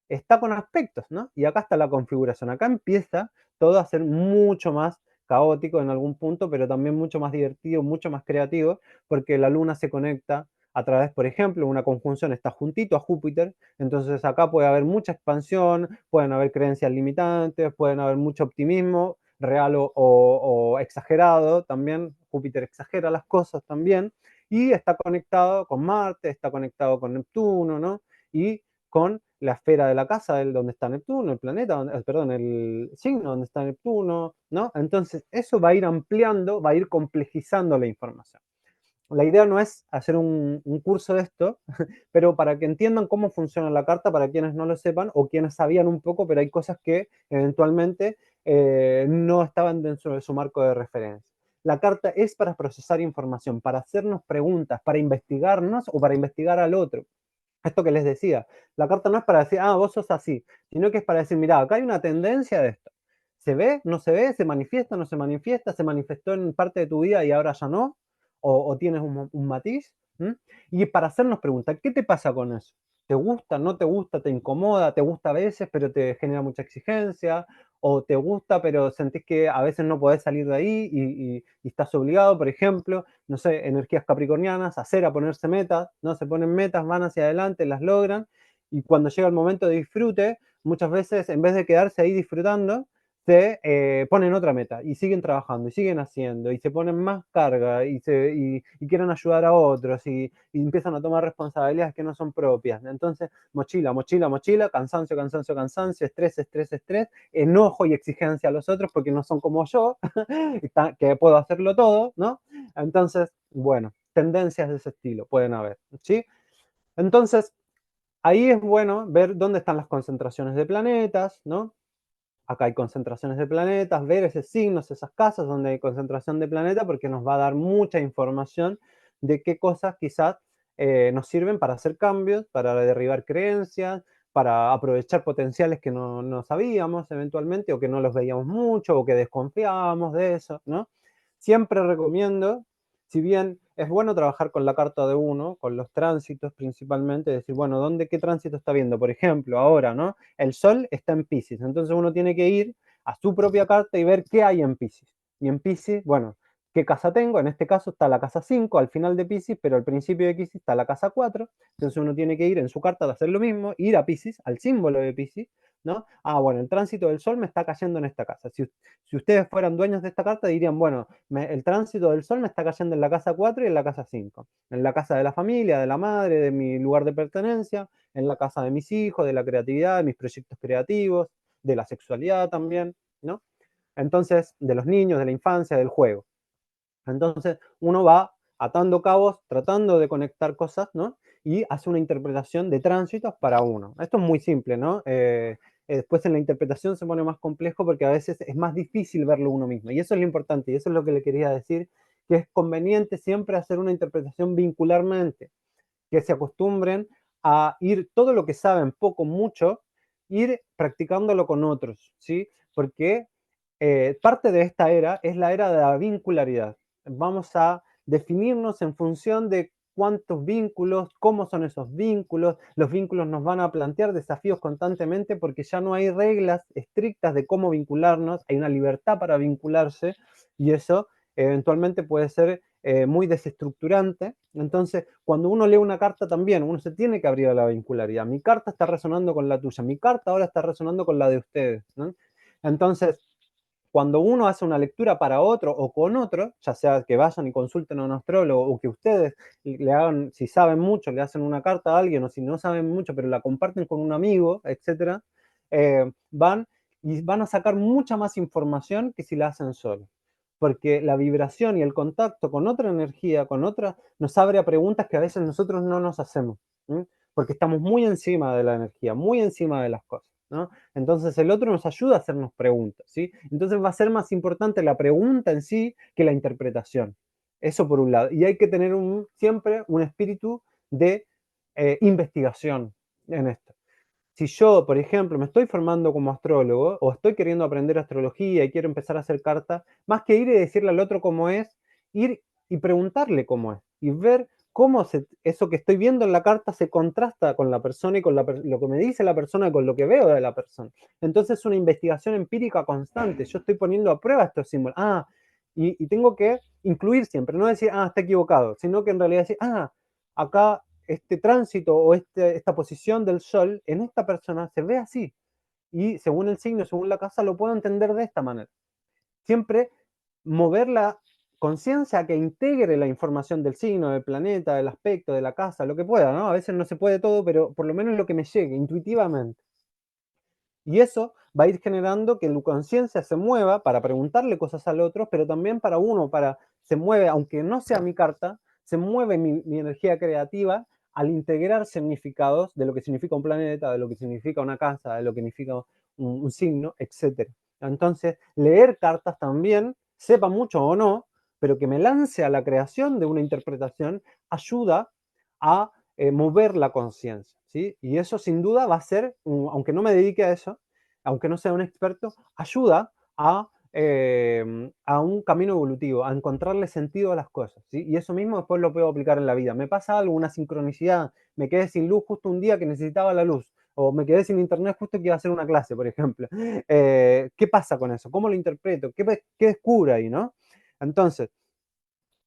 está con aspectos, ¿no? Y acá está la configuración. Acá empieza todo a ser mucho más caótico en algún punto, pero también mucho más divertido, mucho más creativo, porque la luna se conecta a través, por ejemplo, una conjunción está juntito a Júpiter, entonces acá puede haber mucha expansión, pueden haber creencias limitantes, pueden haber mucho optimismo, real o exagerado, también Júpiter exagera las cosas también, y está conectado con Marte, está conectado con Neptuno, ¿no? Y con la esfera de la casa, donde está Neptuno, el planeta, perdón, el signo donde está Neptuno, ¿no? Entonces, eso va a ir ampliando, va a ir complejizando la información. La idea no es hacer un curso de esto, pero para que entiendan cómo funciona la carta, para quienes no lo sepan o quienes sabían un poco, pero hay cosas que eventualmente no estaban dentro de su marco de referencia. La carta es para procesar información, para hacernos preguntas, para investigarnos o para investigar al otro. Esto que les decía, la carta no es para decir, vos sos así, sino que es para decir, mira, acá hay una tendencia de esto. ¿Se ve? ¿No se ve? ¿Se manifiesta? ¿No se manifiesta? ¿Se manifestó en parte de tu vida y ahora ya no? ¿O tienes un matiz? ¿Mm? Y para hacernos preguntas, ¿qué te pasa con eso? ¿Te gusta? ¿No te gusta? ¿Te incomoda? ¿Te gusta a veces pero te genera mucha exigencia? ¿O te gusta pero sentís que a veces no podés salir de ahí y estás obligado, por ejemplo? No sé, energías capricornianas, hacer a ponerse metas, ¿no? Se ponen metas, van hacia adelante, las logran, y cuando llega el momento de disfrute, muchas veces en vez de quedarse ahí disfrutando, se ponen otra meta y siguen trabajando y siguen haciendo y se ponen más carga y quieren ayudar a otros y empiezan a tomar responsabilidades que no son propias. Entonces, mochila, mochila, mochila, cansancio, cansancio, cansancio, estrés, estrés, estrés, enojo y exigencia a los otros porque no son como yo, que puedo hacerlo todo, ¿no? Entonces, bueno, tendencias de ese estilo pueden haber, ¿sí? Entonces, ahí es bueno ver dónde están las concentraciones de planetas, ¿no? Acá hay concentraciones de planetas, ver esos signos, esas casas donde hay concentración de planetas, porque nos va a dar mucha información de qué cosas quizás nos sirven para hacer cambios, para derribar creencias, para aprovechar potenciales que no sabíamos eventualmente, o que no los veíamos mucho, o que desconfiábamos de eso, ¿no? Siempre recomiendo, si bien es bueno trabajar con la carta de uno, con los tránsitos principalmente, decir, bueno, qué tránsito está viendo? Por ejemplo, ahora, ¿no? El Sol está en Piscis, entonces uno tiene que ir a su propia carta y ver qué hay en Piscis. Y en Piscis, bueno, ¿qué casa tengo? En este caso está la casa 5 al final de Piscis, pero al principio de Piscis está la casa 4, entonces uno tiene que ir en su carta a hacer lo mismo, ir a Piscis, al símbolo de Piscis, ¿no? Bueno, el tránsito del Sol me está cayendo en esta casa. Si ustedes fueran dueños de esta carta, dirían, bueno, el tránsito del Sol me está cayendo en la casa 4 y en la casa 5, en la casa de la familia, de la madre, de mi lugar de pertenencia, en la casa de mis hijos, de la creatividad, de mis proyectos creativos, de la sexualidad también, ¿no? Entonces, de los niños, de la infancia, del juego. Entonces, uno va atando cabos, tratando de conectar cosas, ¿no? Y hace una interpretación de tránsitos para uno. Esto es muy simple, ¿no? Después en la interpretación se pone más complejo porque a veces es más difícil verlo uno mismo. Y eso es lo importante, y eso es lo que le quería decir, que es conveniente siempre hacer una interpretación vincularmente, que se acostumbren a ir todo lo que saben, poco, mucho, ir practicándolo con otros, ¿sí? Porque parte de esta era es la era de la vincularidad. Vamos a definirnos en función de cuántos vínculos, cómo son esos vínculos. Los vínculos nos van a plantear desafíos constantemente porque ya no hay reglas estrictas de cómo vincularnos, hay una libertad para vincularse y eso eventualmente puede ser muy desestructurante. Entonces, cuando uno lee una carta también, uno se tiene que abrir a la vincularidad. Mi carta está resonando con la tuya, mi carta ahora está resonando con la de ustedes, ¿no? Entonces, cuando uno hace una lectura para otro o con otro, ya sea que vayan y consulten a un astrólogo o que ustedes le hagan, si saben mucho, le hacen una carta a alguien o si no saben mucho, pero la comparten con un amigo, etcétera, van y van a sacar mucha más información que si la hacen solo. Porque la vibración y el contacto con otra energía, con otra, nos abre a preguntas que a veces nosotros no nos hacemos, ¿sí? Porque estamos muy encima de la energía, muy encima de las cosas, ¿no? Entonces el otro nos ayuda a hacernos preguntas, ¿sí? Entonces va a ser más importante la pregunta en sí que la interpretación. Eso por un lado. Y hay que tener siempre un espíritu de investigación en esto. Si yo, por ejemplo, me estoy formando como astrólogo o estoy queriendo aprender astrología y quiero empezar a hacer cartas, más que ir y decirle al otro cómo es, ir y preguntarle cómo es y ver cómo eso que estoy viendo en la carta se contrasta con la persona y con lo que me dice la persona y con lo que veo de la persona. Entonces es una investigación empírica constante. Yo estoy poniendo a prueba estos símbolos. Y tengo que incluir siempre, no decir, está equivocado, sino que en realidad decir, acá este tránsito o esta posición del sol en esta persona se ve así. Y según el signo, según la casa, lo puedo entender de esta manera. Siempre mover la conciencia a que integre la información del signo, del planeta, del aspecto, de la casa, lo que pueda, ¿no? A veces no se puede todo, pero por lo menos lo que me llegue intuitivamente. Y eso va a ir generando que la conciencia se mueva para preguntarle cosas al otro, pero también para uno, se mueve, aunque no sea mi carta, se mueve mi energía creativa al integrar significados de lo que significa un planeta, de lo que significa una casa, de lo que significa un signo, etc. Entonces, leer cartas también, sepa mucho o no, pero que me lance a la creación de una interpretación, ayuda a mover la conciencia, ¿sí? Y eso sin duda va a ser, aunque no me dedique a eso, aunque no sea un experto, ayuda a un camino evolutivo, a encontrarle sentido a las cosas, ¿sí? Y eso mismo después lo puedo aplicar en la vida. Me pasa algo, una sincronicidad, me quedé sin luz justo un día que necesitaba la luz, o me quedé sin internet justo que iba a hacer una clase, por ejemplo. ¿Qué pasa con eso? ¿Cómo lo interpreto? ¿Qué descubro ahí, no? Entonces,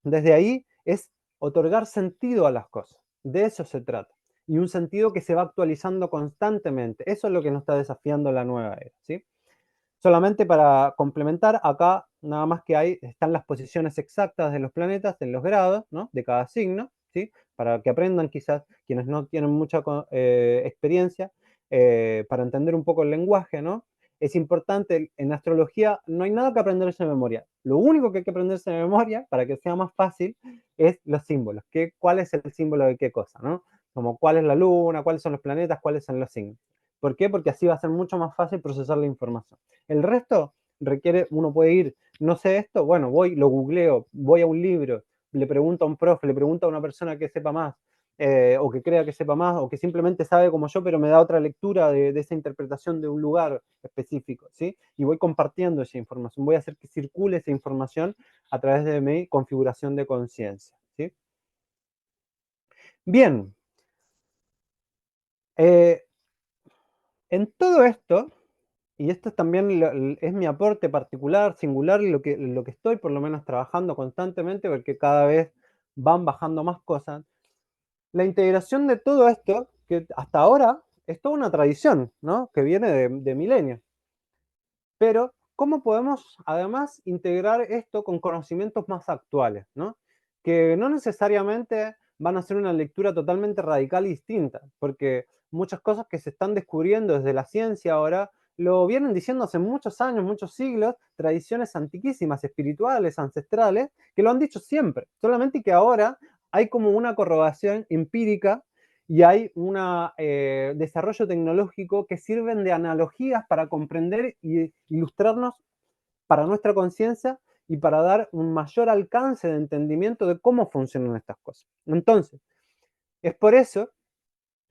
desde ahí es otorgar sentido a las cosas. De eso se trata. Y un sentido que se va actualizando constantemente. Eso es lo que nos está desafiando la nueva era, ¿sí? Solamente para complementar, acá nada más que están las posiciones exactas de los planetas en los grados, ¿no? De cada signo, ¿sí? Para que aprendan quizás quienes no tienen mucha experiencia, para entender un poco el lenguaje, ¿no? Es importante, en astrología no hay nada que aprenderse de memoria. Lo único que hay que aprenderse de memoria, para que sea más fácil, es los símbolos. ¿Cuál es el símbolo de qué cosa, ¿no? Como cuál es la luna, cuáles son los planetas, cuáles son los signos. ¿Por qué? Porque así va a ser mucho más fácil procesar la información. El resto requiere, uno puede ir, no sé esto, bueno, voy, lo googleo, voy a un libro, le pregunto a un profe, le pregunto a una persona que sepa más, o que crea que sepa más, o que simplemente sabe como yo, pero me da otra lectura de esa interpretación de un lugar específico, ¿sí? Y voy compartiendo esa información, voy a hacer que circule esa información a través de mi configuración de conciencia, ¿sí? Bien, en todo esto, y esto también es mi aporte particular, singular, y lo que estoy por lo menos trabajando constantemente, porque cada vez van bajando más cosas. La integración de todo esto, que hasta ahora es toda una tradición, ¿no? Que viene de milenios. Pero, ¿cómo podemos además integrar esto con conocimientos más actuales, ¿no? Que no necesariamente van a ser una lectura totalmente radical y distinta, porque muchas cosas que se están descubriendo desde la ciencia ahora lo vienen diciendo hace muchos años, muchos siglos, tradiciones antiquísimas, espirituales, ancestrales, que lo han dicho siempre, solamente que ahora hay como una corroboración empírica y hay un desarrollo tecnológico que sirven de analogías para comprender y ilustrarnos para nuestra conciencia y para dar un mayor alcance de entendimiento de cómo funcionan estas cosas. Entonces, es por eso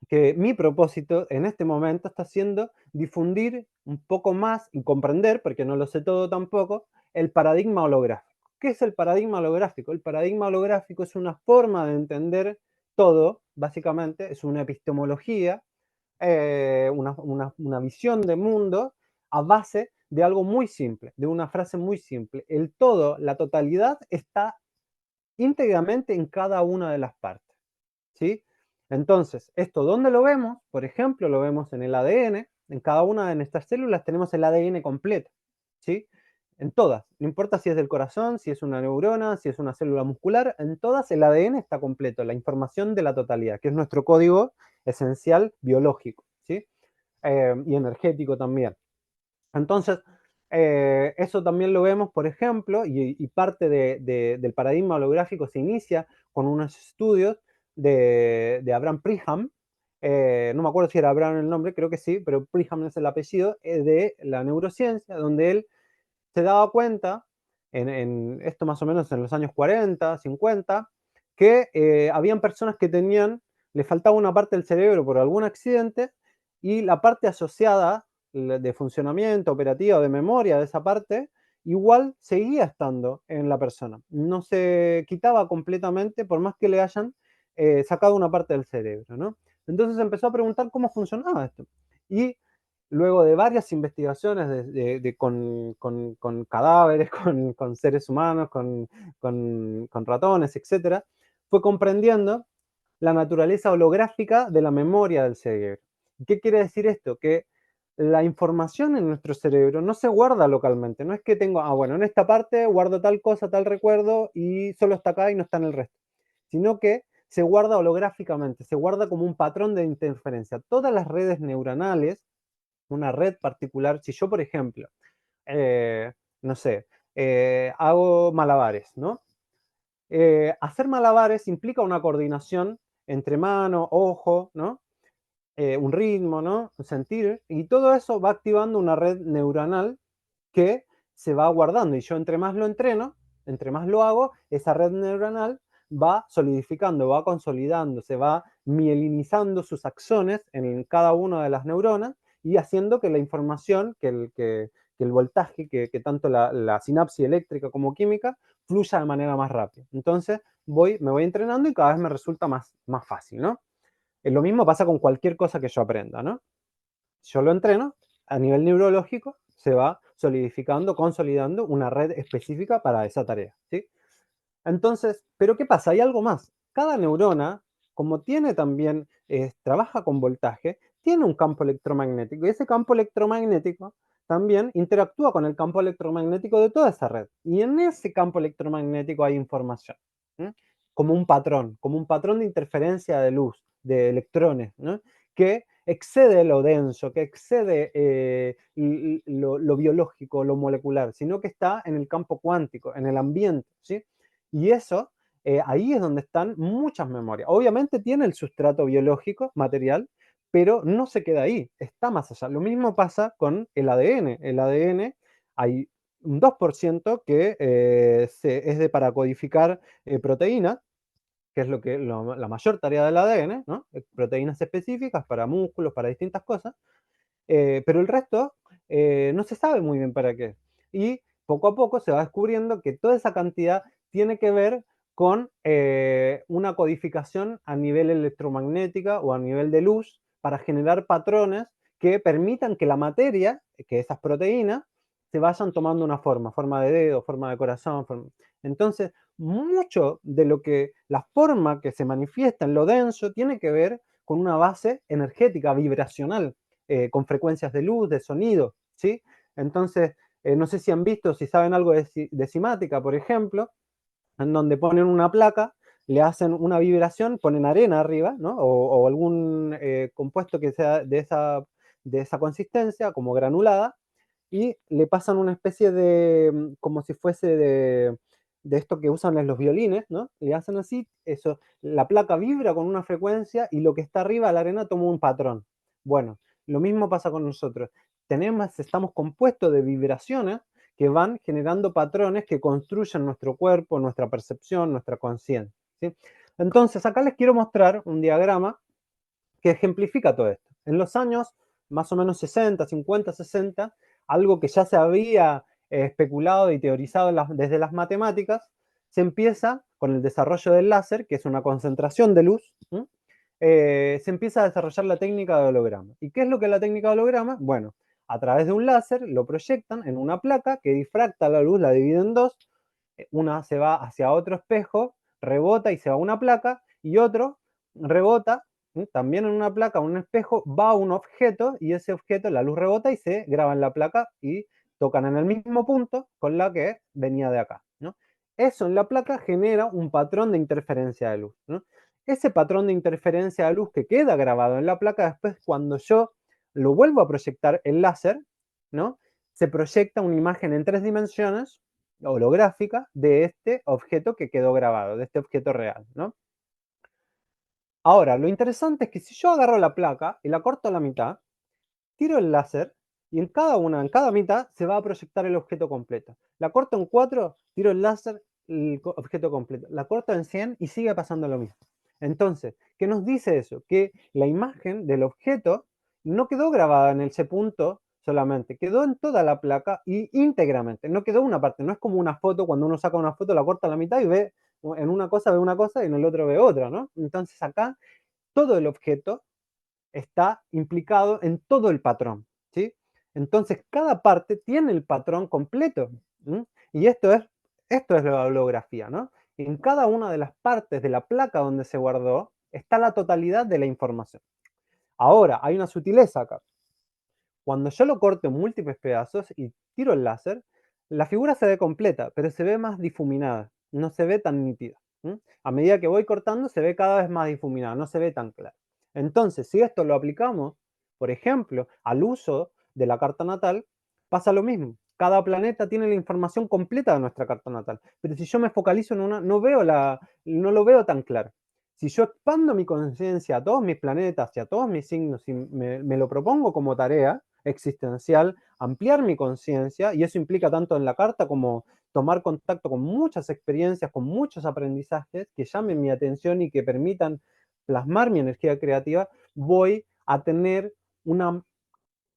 que mi propósito en este momento está siendo difundir un poco más y comprender, porque no lo sé todo tampoco, el paradigma holográfico. ¿Qué es el paradigma holográfico? El paradigma holográfico es una forma de entender todo, básicamente, es una epistemología, una visión de mundo a base de algo muy simple, de una frase muy simple. El todo, la totalidad, está íntegramente en cada una de las partes, ¿sí? Entonces, ¿esto dónde lo vemos? Por ejemplo, lo vemos en el ADN. En cada una de nuestras células tenemos el ADN completo, ¿sí? En todas. No importa si es del corazón, si es una neurona, si es una célula muscular, en todas el ADN está completo, la información de la totalidad, que es nuestro código esencial biológico, ¿sí? Y energético también. Entonces, eso también lo vemos, por ejemplo, y parte del paradigma holográfico se inicia con unos estudios de Abraham Priham. No me acuerdo si era Abraham el nombre, creo que sí, pero Priham es el apellido, de la neurociencia, donde él se daba cuenta, en esto más o menos en los años 40, 50, que habían personas que le faltaba una parte del cerebro por algún accidente y la parte asociada de funcionamiento, operativa, de memoria de esa parte, igual seguía estando en la persona. No se quitaba completamente por más que le hayan sacado una parte del cerebro, ¿no? Entonces empezó a preguntar cómo funcionaba esto. Y luego de varias investigaciones con cadáveres, con seres humanos, con ratones, etc., fue comprendiendo la naturaleza holográfica de la memoria del cerebro. ¿Qué quiere decir esto? Que la información en nuestro cerebro no se guarda localmente. No es que tengo, bueno, en esta parte guardo tal cosa, tal recuerdo y solo está acá y no está en el resto. Sino que se guarda holográficamente, se guarda como un patrón de interferencia. Todas las redes neuronales, una red particular, si yo, por ejemplo, no sé, hago malabares, ¿no? Hacer malabares implica una coordinación entre mano, ojo, ¿no? Un ritmo, ¿no? Un sentir, y todo eso va activando una red neuronal que se va guardando. Y yo entre más lo entreno, entre más lo hago, esa red neuronal va solidificando, va consolidando, se va mielinizando sus axones en cada una de las neuronas y haciendo que la información, que el voltaje, que tanto la sinapsis eléctrica como química fluya de manera más rápida. Entonces me voy entrenando y cada vez me resulta más fácil, ¿no? Lo mismo pasa con cualquier cosa que yo aprenda, ¿no? Si yo lo entreno, a nivel neurológico se va solidificando, consolidando una red específica para esa tarea, ¿sí? Entonces, ¿pero qué pasa? Hay algo más. Cada neurona, como tiene también, trabaja con voltaje, tiene un campo electromagnético y ese campo electromagnético también interactúa con el campo electromagnético de toda esa red. Y en ese campo electromagnético hay información, ¿sí? Como un patrón de interferencia de luz, de electrones, ¿no? Que excede lo denso, que excede lo biológico, lo molecular, sino que está en el campo cuántico, en el ambiente, ¿sí? Y eso, ahí es donde están muchas memorias. Obviamente tiene el sustrato biológico, material, pero no se queda ahí, está más allá. Lo mismo pasa con el ADN. El ADN, hay un 2% que es para codificar proteínas, que es la mayor tarea del ADN, ¿no? Proteínas específicas para músculos, para distintas cosas, pero el resto no se sabe muy bien para qué. Y poco a poco se va descubriendo que toda esa cantidad tiene que ver con una codificación a nivel electromagnética o a nivel de luz para generar patrones que permitan que la materia, que esas proteínas, se vayan tomando una forma de dedo, forma de corazón. Entonces, mucho de lo que la forma que se manifiesta en lo denso tiene que ver con una base energética, vibracional, con frecuencias de luz, de sonido, ¿sí? Entonces, no sé si han visto, si saben algo de cimática, por ejemplo, en donde ponen una placa, le hacen una vibración, ponen arena arriba, ¿no? O algún compuesto que sea de esa consistencia, como granulada, y le pasan una especie de, como si fuese de esto que usan en los violines, ¿no? Le hacen así, eso, la placa vibra con una frecuencia y lo que está arriba, la arena, toma un patrón. Bueno, lo mismo pasa con nosotros. Estamos compuestos de vibraciones que van generando patrones que construyen nuestro cuerpo, nuestra percepción, nuestra conciencia, ¿sí? Entonces, acá les quiero mostrar un diagrama que ejemplifica todo esto. En los años más o menos 60, 50, 60, algo que ya se había especulado y teorizado desde las matemáticas, se empieza con el desarrollo del láser, que es una concentración de luz, se empieza a desarrollar la técnica de holograma. ¿Y qué es lo que es la técnica de holograma? Bueno, a través de un láser lo proyectan en una placa que difracta la luz, la divide en dos, una se va hacia otro espejo, rebota y se va a una placa, y otro rebota, también en una placa, un espejo, va a un objeto, y ese objeto, la luz rebota y se graba en la placa y tocan en el mismo punto con la que venía de acá, ¿no? Eso en la placa genera un patrón de interferencia de luz, ¿no? Ese patrón de interferencia de luz que queda grabado en la placa, después cuando yo lo vuelvo a proyectar el láser, ¿no? Se proyecta una imagen en 3 dimensiones holográfica de este objeto que quedó grabado, de este objeto real, ¿no? Ahora, lo interesante es que si yo agarro la placa y la corto a la mitad, tiro el láser y en cada mitad se va a proyectar el objeto completo. La corto en 4, tiro el láser, el objeto completo. La corto en 100 y sigue pasando lo mismo. Entonces, ¿qué nos dice eso? Que la imagen del objeto no quedó grabada en ese punto solamente, quedó en toda la placa y íntegramente, no quedó una parte, no es como una foto, cuando uno saca una foto la corta a la mitad y ve en una cosa ve una cosa y en el otro ve otra, ¿no? Entonces acá todo el objeto está implicado en todo el patrón, ¿sí? Entonces, cada parte tiene el patrón completo, ¿m? Y esto es la holografía, ¿no? En cada una de las partes de la placa donde se guardó está la totalidad de la información. Ahora, hay una sutileza acá. Cuando yo lo corto en múltiples pedazos y tiro el láser, la figura se ve completa, pero se ve más difuminada, no se ve tan nítida. A medida que voy cortando, se ve cada vez más difuminada, no se ve tan clara. Entonces, si esto lo aplicamos, por ejemplo, al uso de la carta natal, pasa lo mismo. Cada planeta tiene la información completa de nuestra carta natal, pero si yo me focalizo en una, no lo veo tan claro. Si yo expando mi conciencia a todos mis planetas y a todos mis signos y me lo propongo como tarea existencial, ampliar mi conciencia, y eso implica tanto en la carta como tomar contacto con muchas experiencias, con muchos aprendizajes que llamen mi atención y que permitan plasmar mi energía creativa, voy a tener una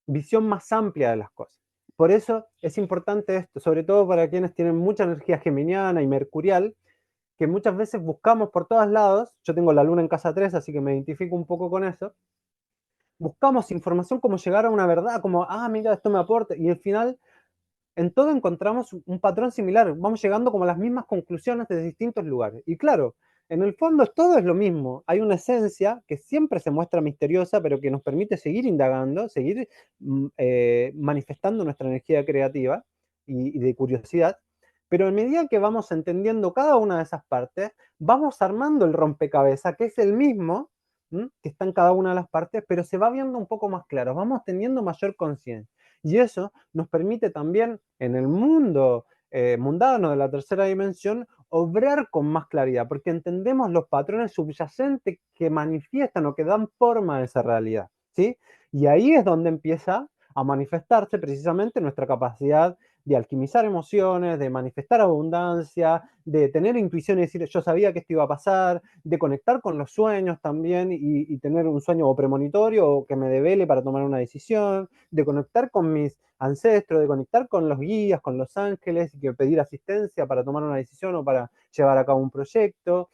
visión más amplia de las cosas. Por eso es importante esto, sobre todo para quienes tienen mucha energía geminiana y mercurial, que muchas veces buscamos por todos lados. Yo tengo la luna en casa 3, así que me identifico un poco con eso. Buscamos información como llegar a una verdad, como, mira, esto me aporta, y al final en todo encontramos un patrón similar, vamos llegando como a las mismas conclusiones de distintos lugares. Y claro, en el fondo todo es lo mismo, hay una esencia que siempre se muestra misteriosa, pero que nos permite seguir indagando, seguir manifestando nuestra energía creativa y de curiosidad, pero a medida que vamos entendiendo cada una de esas partes, vamos armando el rompecabezas, que es el mismo, que está en cada una de las partes, pero se va viendo un poco más claro, vamos teniendo mayor conciencia. Y eso nos permite también en el mundo mundano de la tercera dimensión obrar con más claridad, porque entendemos los patrones subyacentes que manifiestan o que dan forma a esa realidad, ¿sí? Y ahí es donde empieza a manifestarse precisamente nuestra capacidad de alquimizar emociones, de manifestar abundancia, de tener intuición y decir, yo sabía que esto iba a pasar, de conectar con los sueños también y tener un sueño o premonitorio o que me devele para tomar una decisión, de conectar con mis ancestros, de conectar con los guías, con los ángeles, y que pedir asistencia para tomar una decisión o para llevar a cabo un proyecto,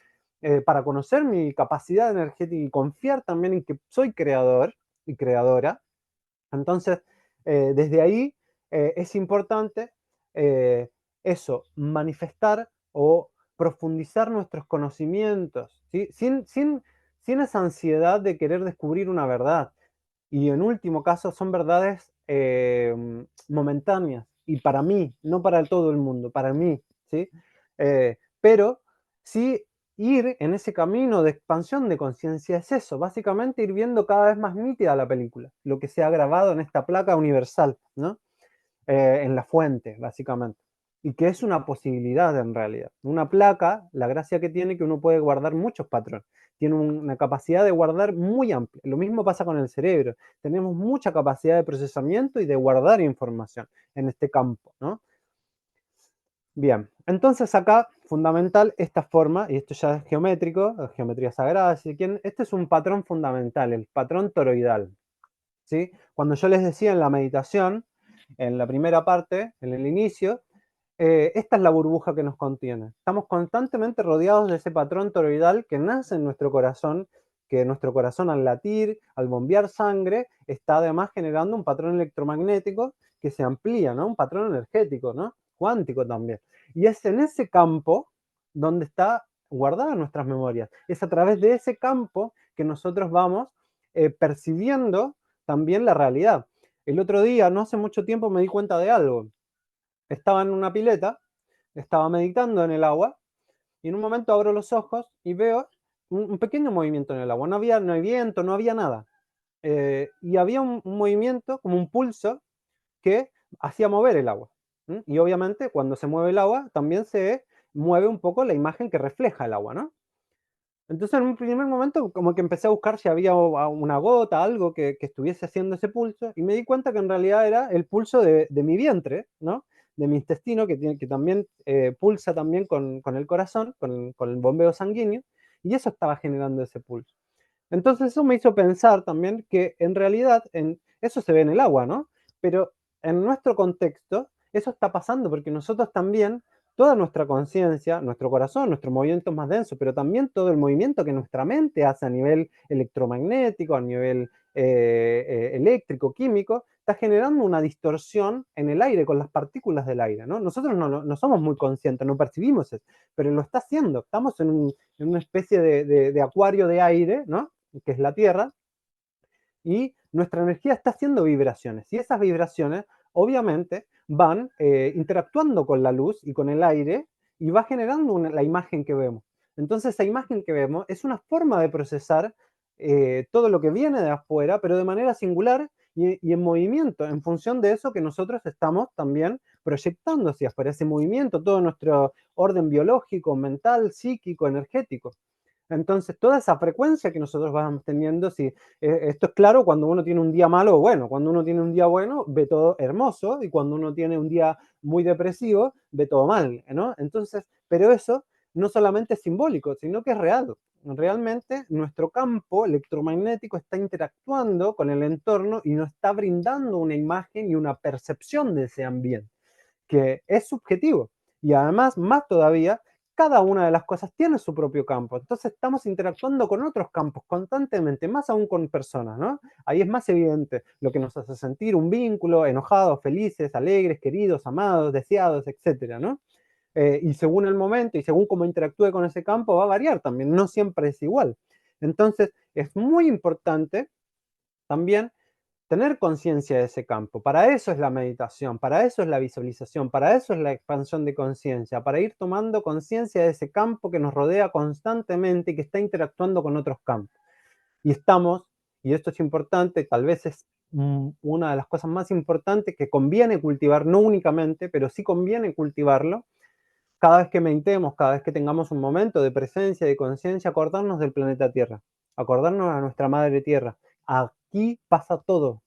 para conocer mi capacidad energética y confiar también en que soy creador y creadora. Entonces, desde ahí es importante eh, eso, manifestar o profundizar nuestros conocimientos, ¿sí? Sin esa ansiedad de querer descubrir una verdad. Y en último caso son verdades momentáneas y para mí, no para todo el mundo, para mí, ¿sí? Pero sí ir en ese camino de expansión de conciencia es eso, básicamente ir viendo cada vez más nítida la película, lo que se ha grabado en esta placa universal, ¿no? En la fuente, básicamente. Y que es una posibilidad en realidad. Una placa, la gracia que tiene es que uno puede guardar muchos patrones. Tiene una capacidad de guardar muy amplia. Lo mismo pasa con el cerebro. Tenemos mucha capacidad de procesamiento y de guardar información en este campo, ¿no? Bien, entonces acá, fundamental, esta forma, y esto ya es geométrico, geometría sagrada, si quieren, este es un patrón fundamental, el patrón toroidal, ¿sí? Cuando yo les decía en la meditación, en la primera parte, en el inicio, esta es la burbuja que nos contiene. Estamos constantemente rodeados de ese patrón toroidal que nace en nuestro corazón, que nuestro corazón al latir, al bombear sangre, está además generando un patrón electromagnético que se amplía, ¿no? Un patrón energético, ¿no? Cuántico también. Y es en ese campo donde está guardadas nuestras memorias. Es a través de ese campo que nosotros vamos percibiendo también la realidad. El otro día, no hace mucho tiempo, me di cuenta de algo. Estaba en una pileta, estaba meditando en el agua, y en un momento abro los ojos y veo un pequeño movimiento en el agua. No hay viento, no había nada. Y había un movimiento, como un pulso, que hacía mover el agua. Y obviamente cuando se mueve el agua, también se mueve un poco la imagen que refleja el agua, ¿no? Entonces en un primer momento como que empecé a buscar si había una gota, algo que estuviese haciendo ese pulso, y me di cuenta que en realidad era el pulso de mi vientre, ¿no? De mi intestino, que también pulsa también con el corazón, con el bombeo sanguíneo, y eso estaba generando ese pulso. Entonces eso me hizo pensar también que en realidad eso se ve en el agua, ¿no? Pero en nuestro contexto eso está pasando porque nosotros también, toda nuestra conciencia, nuestro corazón, nuestro movimiento más denso, pero también todo el movimiento que nuestra mente hace a nivel electromagnético, a nivel eléctrico, químico, está generando una distorsión en el aire, con las partículas del aire, ¿no? Nosotros no somos muy conscientes, no percibimos eso, pero lo está haciendo. Estamos en una especie de acuario de aire, ¿no? Que es la Tierra, y nuestra energía está haciendo vibraciones. Y esas vibraciones, obviamente, van interactuando con la luz y con el aire y va generando la imagen que vemos. Entonces, esa imagen que vemos es una forma de procesar todo lo que viene de afuera, pero de manera singular y en movimiento, en función de eso que nosotros estamos también proyectando hacia afuera, ese movimiento, todo nuestro orden biológico, mental, psíquico, energético. Entonces, toda esa frecuencia que nosotros vamos teniendo, si esto es claro cuando uno tiene un día malo o bueno, cuando uno tiene un día bueno, ve todo hermoso, y cuando uno tiene un día muy depresivo, ve todo mal, ¿no? Entonces, pero eso no solamente es simbólico, sino que es real. Realmente nuestro campo electromagnético está interactuando con el entorno y nos está brindando una imagen y una percepción de ese ambiente que es subjetivo. Y además, más todavía, cada una de las cosas tiene su propio campo. Entonces estamos interactuando con otros campos constantemente, más aún con personas, ¿no? Ahí es más evidente lo que nos hace sentir un vínculo, enojados, felices, alegres, queridos, amados, deseados, etcétera, ¿no? Y según el momento y según cómo interactúe con ese campo va a variar también, no siempre es igual. Entonces es muy importante también tener conciencia de ese campo. Para eso es la meditación, para eso es la visualización, para eso es la expansión de conciencia, para ir tomando conciencia de ese campo que nos rodea constantemente y que está interactuando con otros campos. Y estamos, y esto es importante, tal vez es una de las cosas más importantes que conviene cultivar, no únicamente, pero sí conviene cultivarlo, cada vez que meditemos, cada vez que tengamos un momento de presencia, de conciencia, acordarnos del planeta Tierra, acordarnos a nuestra Madre Tierra. Aquí pasa todo,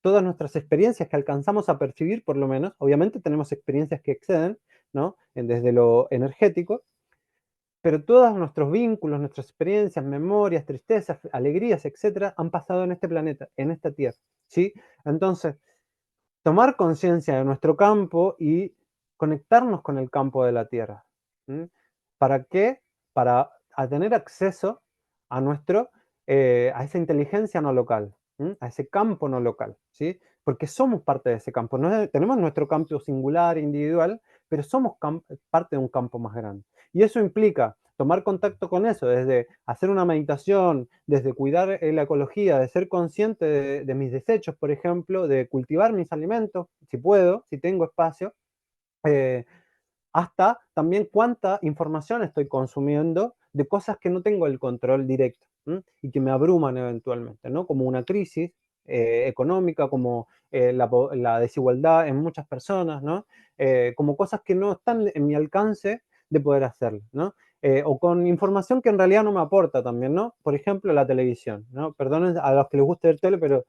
todas nuestras experiencias que alcanzamos a percibir, por lo menos, obviamente tenemos experiencias que exceden, ¿no? Desde lo energético, pero todos nuestros vínculos, nuestras experiencias, memorias, tristezas, alegrías, etcétera, han pasado en este planeta, en esta Tierra, ¿sí? Entonces, tomar conciencia de nuestro campo y conectarnos con el campo de la Tierra. ¿Mm? ¿Para qué? Para tener acceso a a esa inteligencia no local, a ese campo no local, ¿sí? Porque somos parte de ese campo. No tenemos nuestro campo singular, individual, pero somos parte de un campo más grande. Y eso implica tomar contacto con eso, desde hacer una meditación, desde cuidar la ecología, de ser consciente de mis desechos, por ejemplo, de cultivar mis alimentos, si puedo, si tengo espacio, eh, hasta también cuánta información estoy consumiendo de cosas que no tengo el control directo, ¿m? Y que me abruman eventualmente, ¿no? Como una crisis económica, como la desigualdad en muchas personas, ¿no? Como cosas que no están en mi alcance de poder hacerlo, ¿no? O con información que en realidad no me aporta también, ¿no? Por ejemplo, la televisión, ¿no? Perdonen a los que les guste ver tele, pero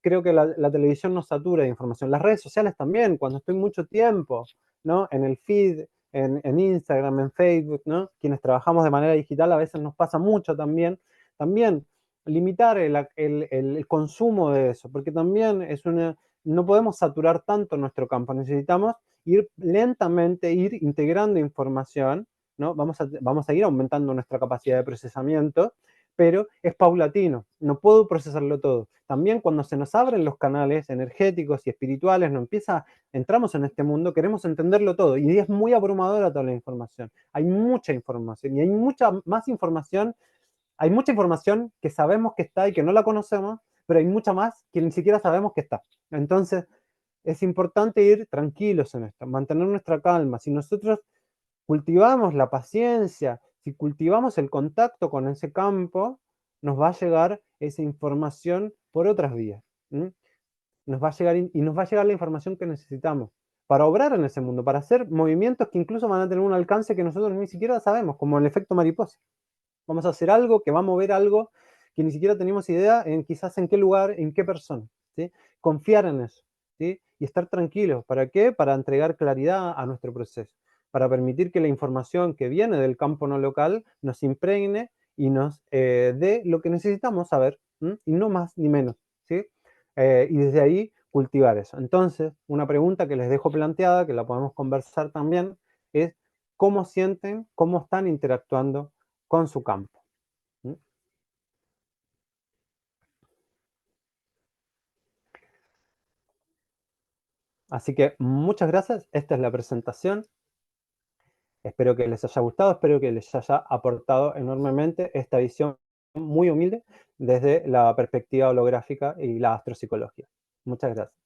creo que la televisión nos satura de información. Las redes sociales también, cuando estoy mucho tiempo, ¿no? En el feed, en Instagram, en Facebook, ¿no? Quienes trabajamos de manera digital a veces nos pasa mucho también. También limitar el consumo de eso, porque también no podemos saturar tanto nuestro campo, necesitamos ir lentamente, ir integrando información, ¿no? Vamos a ir aumentando nuestra capacidad de procesamiento, pero es paulatino, no puedo procesarlo todo. También cuando se nos abren los canales energéticos y espirituales, entramos en este mundo, queremos entenderlo todo, y es muy abrumadora toda la información. Hay mucha información, y hay mucha información que sabemos que está y que no la conocemos, pero hay mucha más que ni siquiera sabemos que está. Entonces, es importante ir tranquilos en esto, mantener nuestra calma. Si nosotros cultivamos la paciencia, si cultivamos el contacto con ese campo, nos va a llegar esa información por otras vías. ¿M? Nos va a llegar y nos va a llegar la información que necesitamos para obrar en ese mundo, para hacer movimientos que incluso van a tener un alcance que nosotros ni siquiera sabemos, como el efecto mariposa. Vamos a hacer algo que va a mover algo que ni siquiera tenemos idea en quizás en qué lugar, en qué persona. ¿Sí? Confiar en eso, ¿sí? Y estar tranquilos. ¿Para qué? Para entregar claridad a nuestro proceso, para permitir que la información que viene del campo no local nos impregne y nos dé lo que necesitamos saber, ¿m? Y no más ni menos, ¿sí? Y desde ahí cultivar eso. Entonces, una pregunta que les dejo planteada, que la podemos conversar también, es cómo sienten, cómo están interactuando con su campo. ¿Mm? Así que muchas gracias, esta es la presentación, espero que les haya gustado, espero que les haya aportado enormemente esta visión muy humilde desde la perspectiva holográfica y la astropsicología. Muchas gracias.